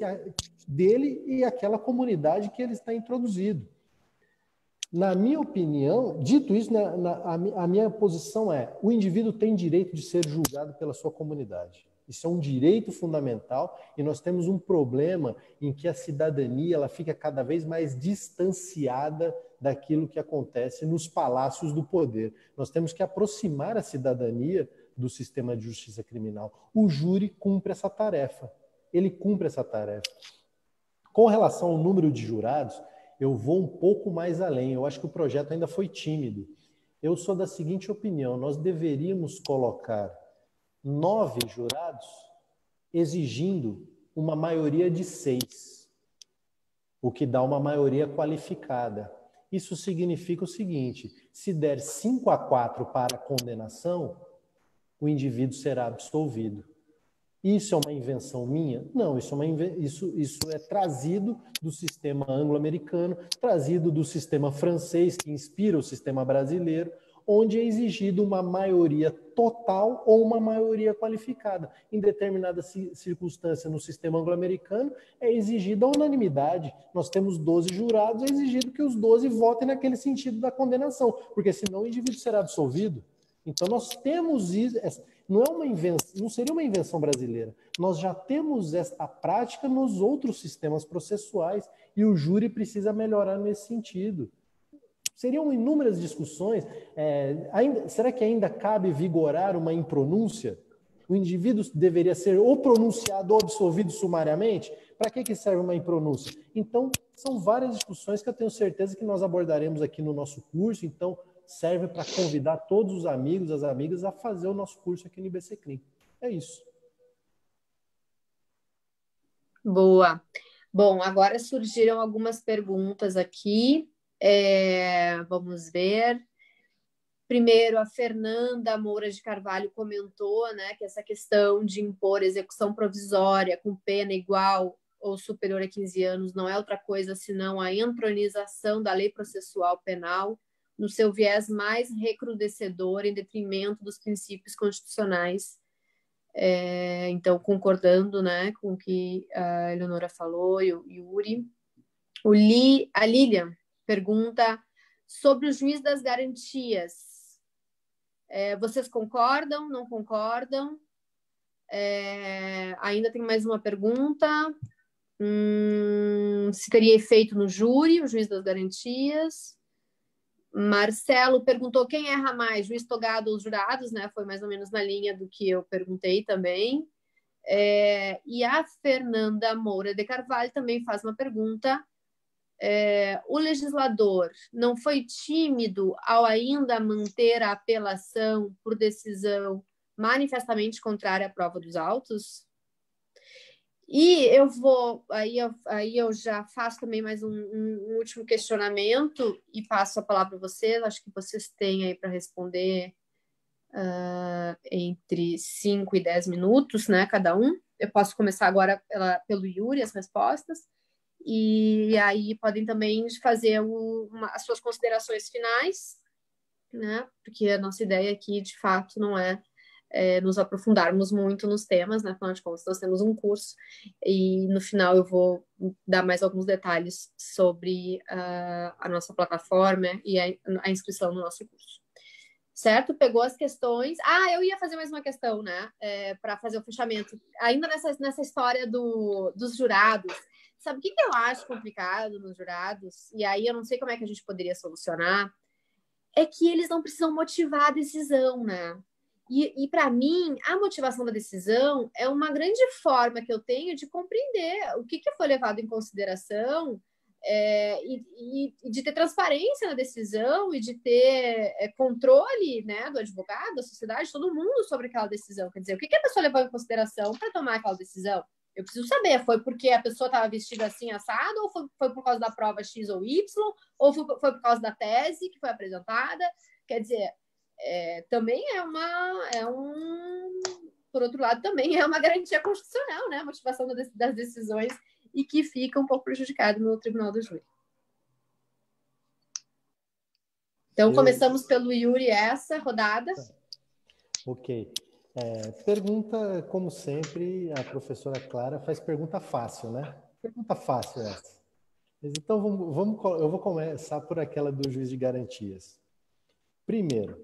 dele e aquela comunidade que ele está introduzido. Na minha opinião, dito isso, a minha posição é: o indivíduo tem direito de ser julgado pela sua comunidade. Isso é um direito fundamental e nós temos um problema em que a cidadania ela fica cada vez mais distanciada daquilo que acontece nos palácios do poder. Nós temos que aproximar a cidadania do sistema de justiça criminal. O júri cumpre essa tarefa. Ele cumpre essa tarefa. Com relação ao número de jurados, eu vou um pouco mais além. Eu acho que o projeto ainda foi tímido. Eu sou da seguinte opinião: nós deveríamos colocar 9 jurados, exigindo uma maioria de 6, o que dá uma maioria qualificada. Isso significa o seguinte: se der 5-4 para a condenação, o indivíduo será absolvido. Isso é uma invenção minha? Não, isso é trazido do sistema anglo-americano, trazido do sistema francês, que inspira o sistema brasileiro, onde é exigido uma maioria total ou uma maioria qualificada. Em determinada circunstância no sistema anglo-americano, é exigida a unanimidade. Nós temos 12 jurados, é exigido que os 12 votem naquele sentido da condenação, porque senão o indivíduo será absolvido. Então nós temos isso, não seria uma invenção brasileira. Nós já temos esta prática nos outros sistemas processuais e o júri precisa melhorar nesse sentido. Seriam inúmeras discussões. Será que ainda cabe vigorar uma impronúncia? O indivíduo deveria ser ou pronunciado ou absolvido sumariamente? Para que serve uma impronúncia? Então, são várias discussões que eu tenho certeza que nós abordaremos aqui no nosso curso. Então, serve para convidar todos os amigos, as amigas, a fazer o nosso curso aqui no IBC Crim. É isso.
Boa. Bom, agora surgiram algumas perguntas aqui. Vamos ver. Primeiro, a Fernanda Moura de Carvalho comentou, né, que essa questão de impor execução provisória com pena igual ou superior a 15 anos não é outra coisa senão a entronização da lei processual penal no seu viés mais recrudescedor em detrimento dos princípios constitucionais. Então, concordando, né, com o que a Eleonora falou e o Yuri. A Lilian pergunta sobre o juiz das garantias. Vocês concordam? Não concordam? Ainda tem mais uma pergunta. Se teria efeito no júri, o juiz das garantias. Marcelo perguntou quem erra mais, juiz togado ou os jurados, né? Foi mais ou menos na linha do que eu perguntei também. E a Fernanda Moura de Carvalho também faz uma pergunta. O legislador não foi tímido ao ainda manter a apelação por decisão manifestamente contrária à prova dos autos? E aí eu já faço também mais um último questionamento e passo a palavra para vocês. Acho que vocês têm aí para responder entre 5 e 10 minutos, né, cada um. Eu posso começar agora pelo Yuri, as respostas, e aí podem também fazer as suas considerações finais, né, porque a nossa ideia aqui, de fato, não é nos aprofundarmos muito nos temas, né? Afinal de contas, nós temos um curso e no final eu vou dar mais alguns detalhes sobre a nossa plataforma e a inscrição no nosso curso. Certo? Pegou as questões. Eu ia fazer mais uma questão, né? Para fazer o fechamento. Ainda nessa história dos jurados. Sabe o que eu acho complicado nos jurados? E aí eu não sei como é que a gente poderia solucionar. É que eles não precisam motivar a decisão, né? E para mim, a motivação da decisão é uma grande forma que eu tenho de compreender o que foi levado em consideração e de ter transparência na decisão e de ter controle, né, do advogado, da sociedade, todo mundo sobre aquela decisão. Quer dizer, o que a pessoa levou em consideração para tomar aquela decisão? Eu preciso saber, foi porque a pessoa estava vestida assim, assado, ou foi por causa da prova X ou Y, ou foi por causa da tese que foi apresentada? Quer dizer, também por outro lado, também é uma garantia constitucional, né? A motivação das decisões e que fica um pouco prejudicado no tribunal do júri. Então, começamos pelo Yuri essa rodada.
Ok. Pergunta, como sempre, a professora Clara faz pergunta fácil, né? Pergunta fácil essa. Então, eu vou começar por aquela do juiz de garantias. Primeiro,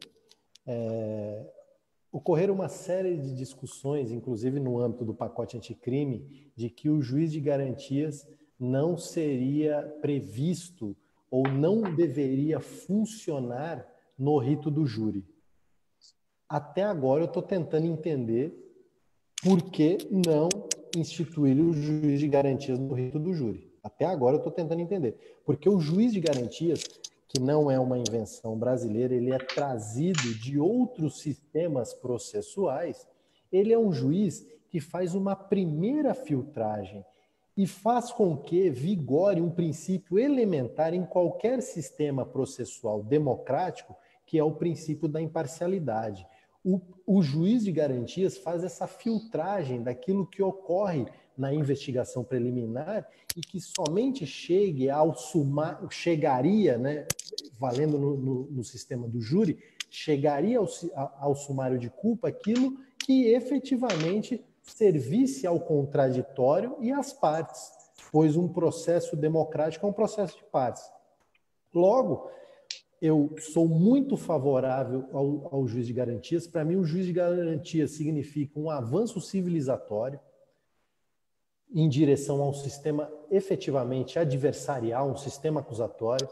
ocorreram uma série de discussões, inclusive no âmbito do pacote anticrime, de que o juiz de garantias não seria previsto ou não deveria funcionar no rito do júri. Até agora eu estou tentando entender por que não instituir o juiz de garantias no rito do júri. Até agora eu estou tentando entender. Porque o juiz de garantias, que não é uma invenção brasileira, ele é trazido de outros sistemas processuais, ele é um juiz que faz uma primeira filtragem e faz com que vigore um princípio elementar em qualquer sistema processual democrático, que é o princípio da imparcialidade. O juiz de garantias faz essa filtragem daquilo que ocorre na investigação preliminar e que somente chegaria, né, valendo no sistema do júri, chegaria ao sumário de culpa aquilo que efetivamente servisse ao contraditório e às partes, pois um processo democrático é um processo de partes. Logo, eu sou muito favorável ao juiz de garantias. Para mim, o juiz de garantias significa um avanço civilizatório em direção a um sistema efetivamente adversarial, um sistema acusatório.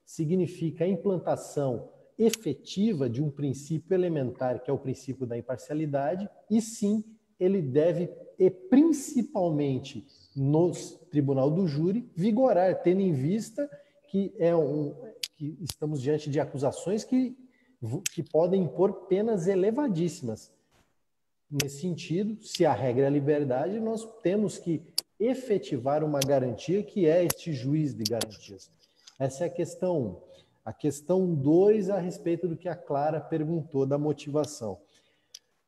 Significa a implantação efetiva de um princípio elementar, que é o princípio da imparcialidade, e sim, ele deve, e principalmente no tribunal do júri, vigorar, tendo em vista que que estamos diante de acusações que podem impor penas elevadíssimas. Nesse sentido, se a regra é a liberdade, nós temos que efetivar uma garantia que é este juiz de garantias. Essa é a questão 1. A questão 2, a respeito do que a Clara perguntou da motivação.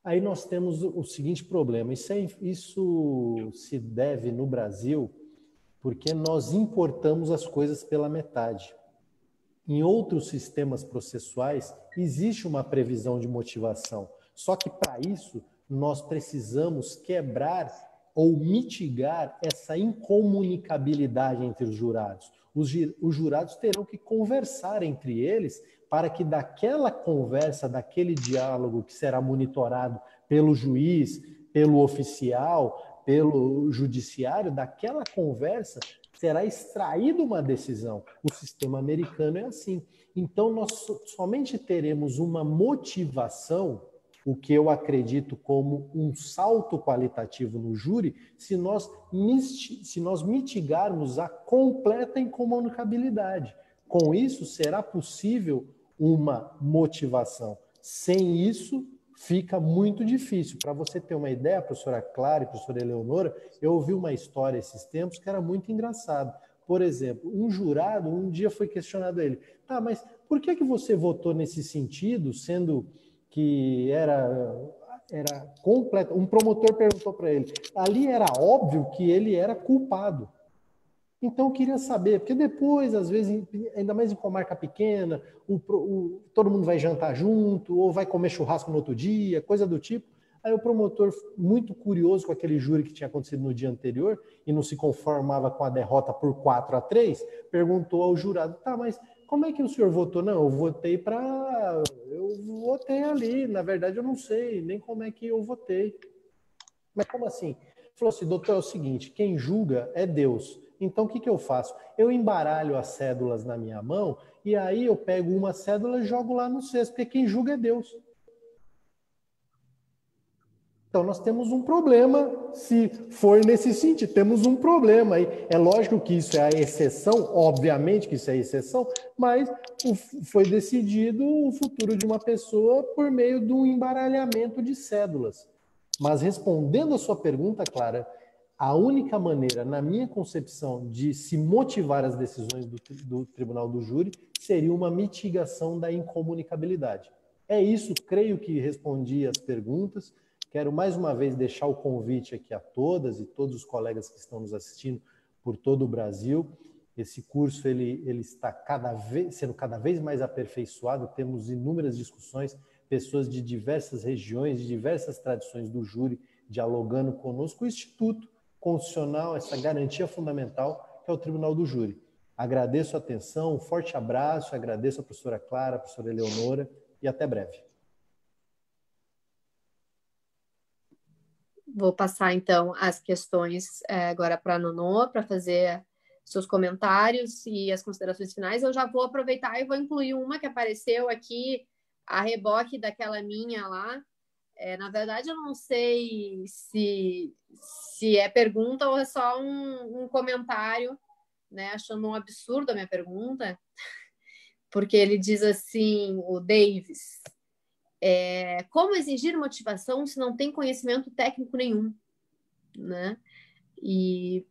Aí nós temos o seguinte problema. Isso se deve no Brasil porque nós importamos as coisas pela metade. Em outros sistemas processuais, existe uma previsão de motivação. Só que, para isso, nós precisamos quebrar ou mitigar essa incomunicabilidade entre os jurados. Os jurados terão que conversar entre eles para que daquela conversa, daquele diálogo que será monitorado pelo juiz, pelo oficial, pelo judiciário, daquela conversa será extraída uma decisão. O sistema americano é assim. Então, nós somente teremos uma motivação, o que eu acredito como um salto qualitativo no júri, se nós mitigarmos a completa incomunicabilidade. Com isso, será possível uma motivação. Sem isso, fica muito difícil. Para você ter uma ideia, professora Clara e professora Eleonora, eu ouvi uma história esses tempos que era muito engraçada. Por exemplo, um jurado, um dia foi questionado a ele, tá, mas por que você votou nesse sentido, sendo que era completo? Um promotor perguntou para ele, ali era óbvio que ele era culpado. Então, eu queria saber, porque depois, às vezes, ainda mais em comarca pequena, todo mundo vai jantar junto, ou vai comer churrasco no outro dia, coisa do tipo. Aí o promotor, muito curioso com aquele júri que tinha acontecido no dia anterior, e não se conformava com a derrota por 4-3, perguntou ao jurado, tá, mas como é que o senhor votou? Não, eu votei ali, na verdade eu não sei nem como é que eu votei. Mas como assim? Ele falou assim, doutor, é o seguinte, quem julga é Deus. Então, o que eu faço? Eu embaralho as cédulas na minha mão e aí eu pego uma cédula e jogo lá no cesto, porque quem julga é Deus. Então, nós temos um problema, se for nesse sentido, temos um problema aí. É lógico que isso é a exceção, obviamente que isso é a exceção, mas foi decidido o futuro de uma pessoa por meio de um embaralhamento de cédulas. Mas respondendo a sua pergunta, Clara, a única maneira, na minha concepção, de se motivar as decisões do Tribunal do Júri seria uma mitigação da incomunicabilidade. É isso, creio que respondi as perguntas. Quero mais uma vez deixar o convite aqui a todas e todos os colegas que estão nos assistindo por todo o Brasil. Esse curso ele está sendo cada vez mais aperfeiçoado, temos inúmeras discussões, pessoas de diversas regiões, de diversas tradições do júri, dialogando conosco, o Instituto Constitucional, essa garantia fundamental que é o Tribunal do Júri. Agradeço a atenção, um forte abraço, agradeço a professora Clara, a professora Eleonora e até breve.
Vou passar, então, as questões agora para a Nonô, para fazer seus comentários e as considerações finais. Eu já vou aproveitar e vou incluir uma que apareceu aqui, a reboque daquela minha lá. Na verdade, eu não sei se é pergunta ou é só um comentário, né, achando um absurdo a minha pergunta, porque ele diz assim, o Davis... como exigir motivação se não tem conhecimento técnico nenhum, né? E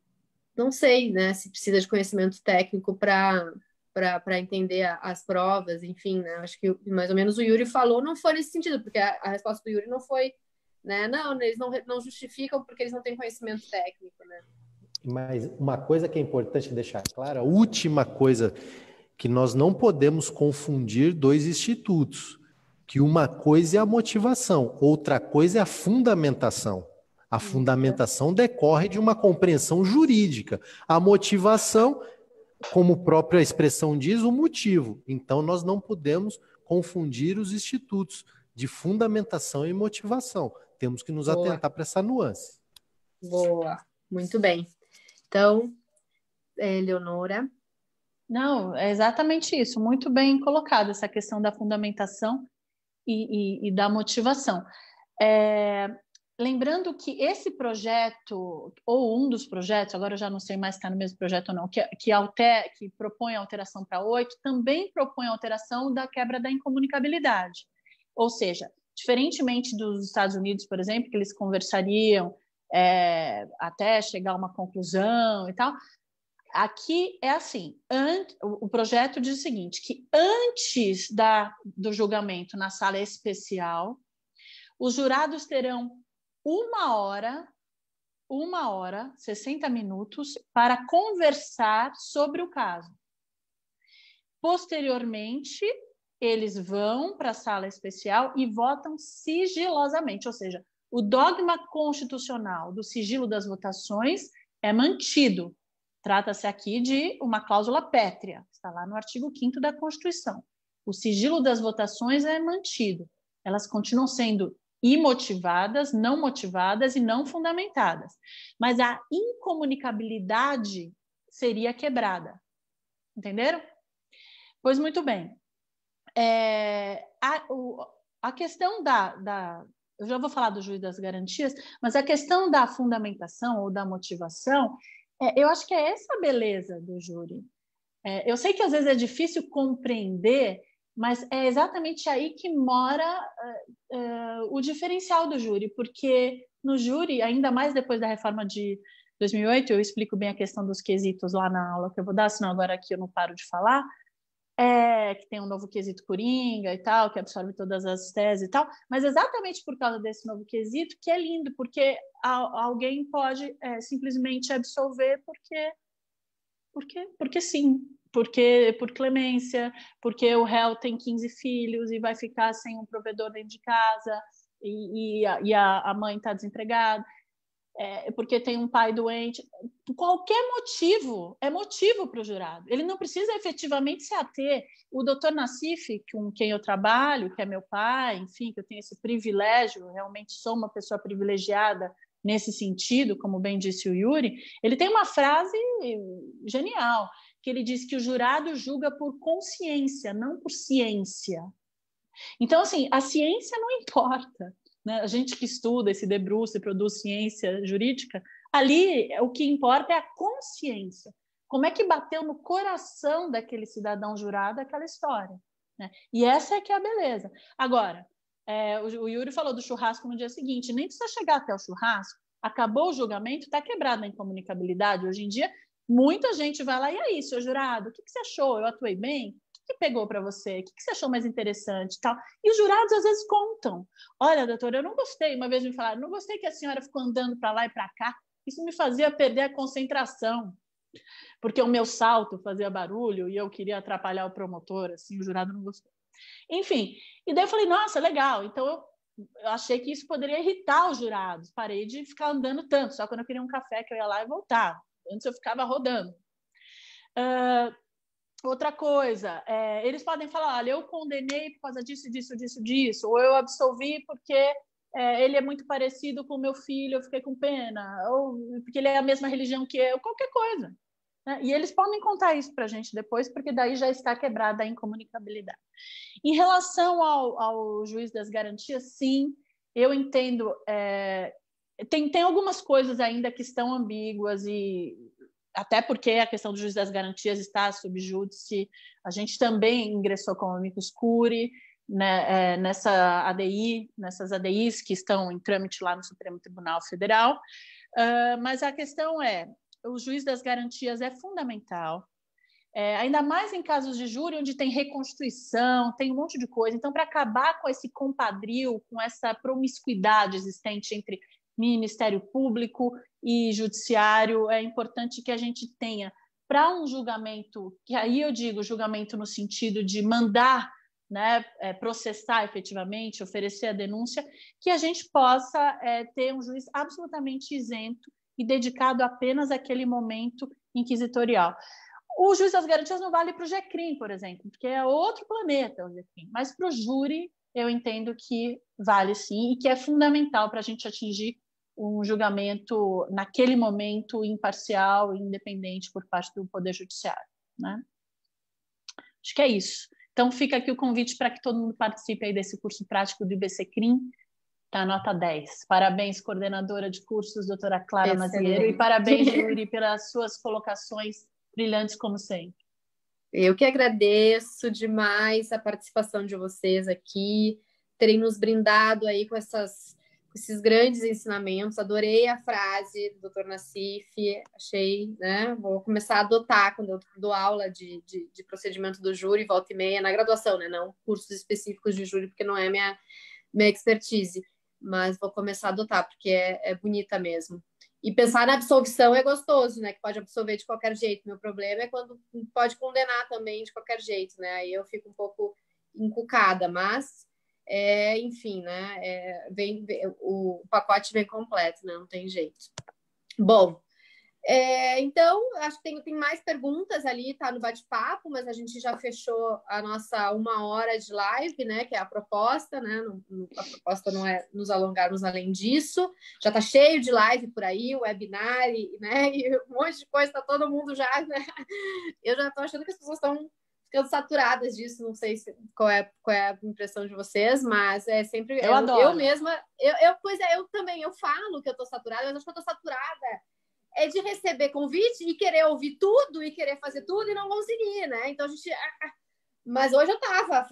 não sei, né, se precisa de conhecimento técnico para entender as provas, enfim, né? Acho que mais ou menos o Yuri falou, não foi nesse sentido, porque a resposta do Yuri não foi, né? Não, eles não justificam porque eles não têm conhecimento técnico, né?
Mas uma coisa que é importante deixar clara, a última coisa, que nós não podemos confundir dois institutos. Que uma coisa é a motivação, outra coisa é a fundamentação. A fundamentação decorre de uma compreensão jurídica. A motivação, como a própria expressão diz, o motivo. Então, nós não podemos confundir os institutos de fundamentação e motivação. Temos que nos atentar para essa nuance.
Boa, muito bem. Então, Eleonora.
Não, é exatamente isso. Muito bem colocado, essa questão da fundamentação e da motivação. Lembrando que esse projeto, ou um dos projetos, agora eu já não sei mais se está no mesmo projeto ou não, que propõe a alteração para 8, também propõe a alteração da quebra da incomunicabilidade. Ou seja, diferentemente dos Estados Unidos, por exemplo, que eles conversariam até chegar a uma conclusão e tal, aqui é assim, o projeto diz o seguinte, que antes do julgamento na sala especial, os jurados terão 1 hora, 60 minutos, para conversar sobre o caso. Posteriormente, eles vão para a sala especial e votam sigilosamente, ou seja, o dogma constitucional do sigilo das votações é mantido. Trata-se aqui de uma cláusula pétrea, está lá no artigo 5º da Constituição. O sigilo das votações é mantido. Elas continuam sendo imotivadas, não motivadas e não fundamentadas. Mas a incomunicabilidade seria quebrada. Entenderam? Pois muito bem. A questão eu já vou falar do juiz das garantias, mas a questão da fundamentação ou da motivação, eu acho que é essa a beleza do júri. Eu sei que às vezes é difícil compreender, mas é exatamente aí que mora o diferencial do júri, porque no júri, ainda mais depois da reforma de 2008, eu explico bem a questão dos quesitos lá na aula que eu vou dar, senão agora aqui eu não paro de falar, que tem um novo quesito coringa e tal, que absorve todas as teses e tal, mas exatamente por causa desse novo quesito, que é lindo, porque alguém pode simplesmente absolver porque sim, por clemência, porque o réu tem 15 filhos e vai ficar sem um provedor dentro de casa e a mãe está desempregada, porque tem um pai doente. Qualquer motivo é motivo para o jurado. Ele não precisa efetivamente se ater. O doutor Nassif, com quem eu trabalho, que é meu pai, enfim, que eu tenho esse privilégio, realmente sou uma pessoa privilegiada nesse sentido, como bem disse o Yuri, ele tem uma frase genial, que ele diz que o jurado julga por consciência, não por ciência. Então, assim, a ciência não importa, né? A gente que estuda e se debruça e produz ciência jurídica, ali o que importa é a consciência. Como é que bateu no coração daquele cidadão jurado aquela história, né? E essa é que é a beleza. Agora, o Yuri falou do churrasco no dia seguinte, nem precisa chegar até o churrasco, acabou o julgamento, está quebrada a incomunicabilidade. Hoje em dia, muita gente vai lá, e aí, seu jurado, o que você achou? Eu atuei bem? O que pegou para você? O que você achou mais interessante? Tal? E os jurados às vezes contam. Olha, doutora, eu não gostei. Uma vez me falaram, não gostei que a senhora ficou andando para lá e para cá. Isso me fazia perder a concentração, porque o meu salto fazia barulho e eu queria atrapalhar o promotor, assim, o jurado não gostou. Enfim, e daí eu falei, nossa, legal. Então eu achei que isso poderia irritar os jurados. Parei de ficar andando tanto, só quando eu queria um café que eu ia lá e voltava. Antes eu ficava rodando. Outra coisa, eles podem falar, olha, eu condenei por causa disso, disso, disso, disso, ou eu absolvi porque ele é muito parecido com o meu filho, eu fiquei com pena, ou porque ele é a mesma religião que eu, qualquer coisa. Né? E eles podem contar isso para a gente depois, porque daí já está quebrada a incomunicabilidade. Em relação ao juiz das garantias, sim, eu entendo, tem algumas coisas ainda que estão ambíguas e até porque a questão do juiz das garantias está sob júdice. A gente também ingressou como amicus curiae, né, nessas ADIs que estão em trâmite lá no Supremo Tribunal Federal. Mas a questão o juiz das garantias é fundamental, ainda mais em casos de júri, onde tem reconstituição, tem um monte de coisa. Então, para acabar com esse compadrio, com essa promiscuidade existente entre Ministério Público e Judiciário, é importante que a gente tenha, para um julgamento, que aí eu digo julgamento no sentido de mandar, né, processar efetivamente, oferecer a denúncia, que a gente possa ter um juiz absolutamente isento e dedicado apenas àquele momento inquisitorial. O juiz das garantias não vale para o GCRIM, por exemplo, porque é outro planeta o GCRIM, mas para o júri eu entendo que vale sim e que é fundamental para a gente atingir um julgamento naquele momento imparcial e independente por parte do Poder Judiciário, né? Acho que é isso. Então fica aqui o convite para que todo mundo participe aí desse curso prático do IBCCRIM, tá, nota 10. Parabéns, coordenadora de cursos, doutora Clara Mazieiro, e parabéns, Yuri, pelas suas colocações brilhantes como sempre.
Eu que agradeço demais a participação de vocês aqui, terem nos brindado aí com esses grandes ensinamentos. Adorei a frase do Dr. Nassif, achei, né? Vou começar a adotar quando eu dou aula de procedimento do júri, volta e meia, na graduação, né? Não cursos específicos de júri, porque não é minha expertise, mas vou começar a adotar, porque é bonita mesmo. E pensar na absolvição é gostoso, né? Que pode absolver de qualquer jeito. Meu problema é quando pode condenar também de qualquer jeito, né? Aí eu fico um pouco encucada, mas enfim, né? O pacote vem completo, né? Não tem jeito. Bom, então, acho que tem mais perguntas ali, tá no bate-papo, mas a gente já fechou a nossa 1 hora de live, né? Que é a proposta, né? A proposta não é nos alongarmos além disso. Já tá cheio de live por aí, webinar, né? E um monte de coisa, tá todo mundo já, né? Eu já tô achando que as pessoas estão ficando saturadas disso, não sei qual é a impressão de vocês, mas é sempre...
Eu adoro.
Eu mesma... eu também, eu falo que eu tô saturada, mas acho que eu tô saturada de receber convite e querer ouvir tudo e querer fazer tudo e não conseguir, né? Então a gente... Mas hoje eu estava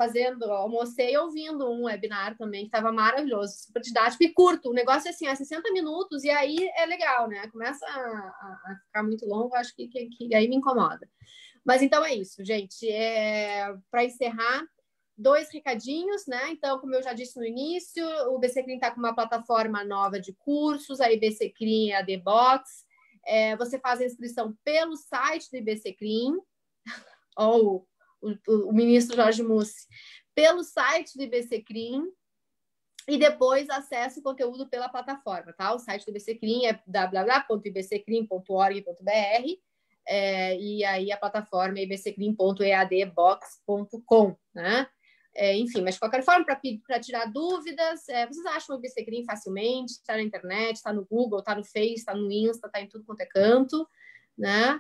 almocei ouvindo um webinar também, que estava maravilhoso, super didático e curto. O negócio é assim, 60 minutos, e aí é legal, né? Começa a ficar muito longo, acho que aí me incomoda. Mas então é isso, gente. Para encerrar, 2 recadinhos, né? Então, como eu já disse no início, o IBCCRIM está com uma plataforma nova de cursos, a IBCCRIM AD Box. Você faz a inscrição pelo site do IBCCRIM, ou o ministro Jorge Mussi, pelo site do IBCCRIM, e depois acessa o conteúdo pela plataforma, tá? O site do IBCCRIM é www.ibccrim.org.br, e aí a plataforma é ibccrim.eadbox.com, né? Enfim, mas de qualquer forma, para tirar dúvidas, vocês acham o IBCCRIM facilmente, está na internet, está no Google, está no Face, está no Insta, está em tudo quanto é canto, né?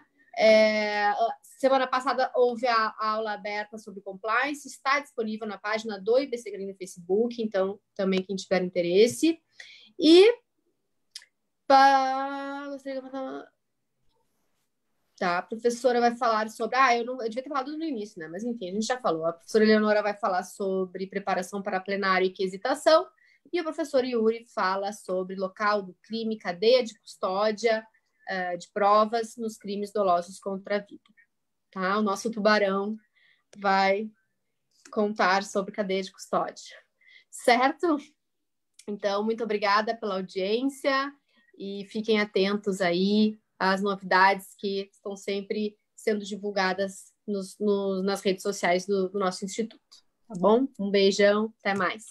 Semana passada houve a aula aberta sobre compliance, está disponível na página do IBCCRIM no Facebook, então também quem tiver interesse. E tá, a professora vai falar sobre... eu devia ter falado no início, né? Mas enfim, a gente já falou. A professora Eleonora vai falar sobre preparação para plenário e quesitação, e o professor Yuri fala sobre local do crime, cadeia de custódia de provas nos crimes dolosos contra a vida. Tá? O nosso tubarão vai contar sobre cadeia de custódia. Certo? Então, muito obrigada pela audiência e fiquem atentos aí às novidades que estão sempre sendo divulgadas nas redes sociais do nosso instituto. Tá bom? Um beijão, até mais.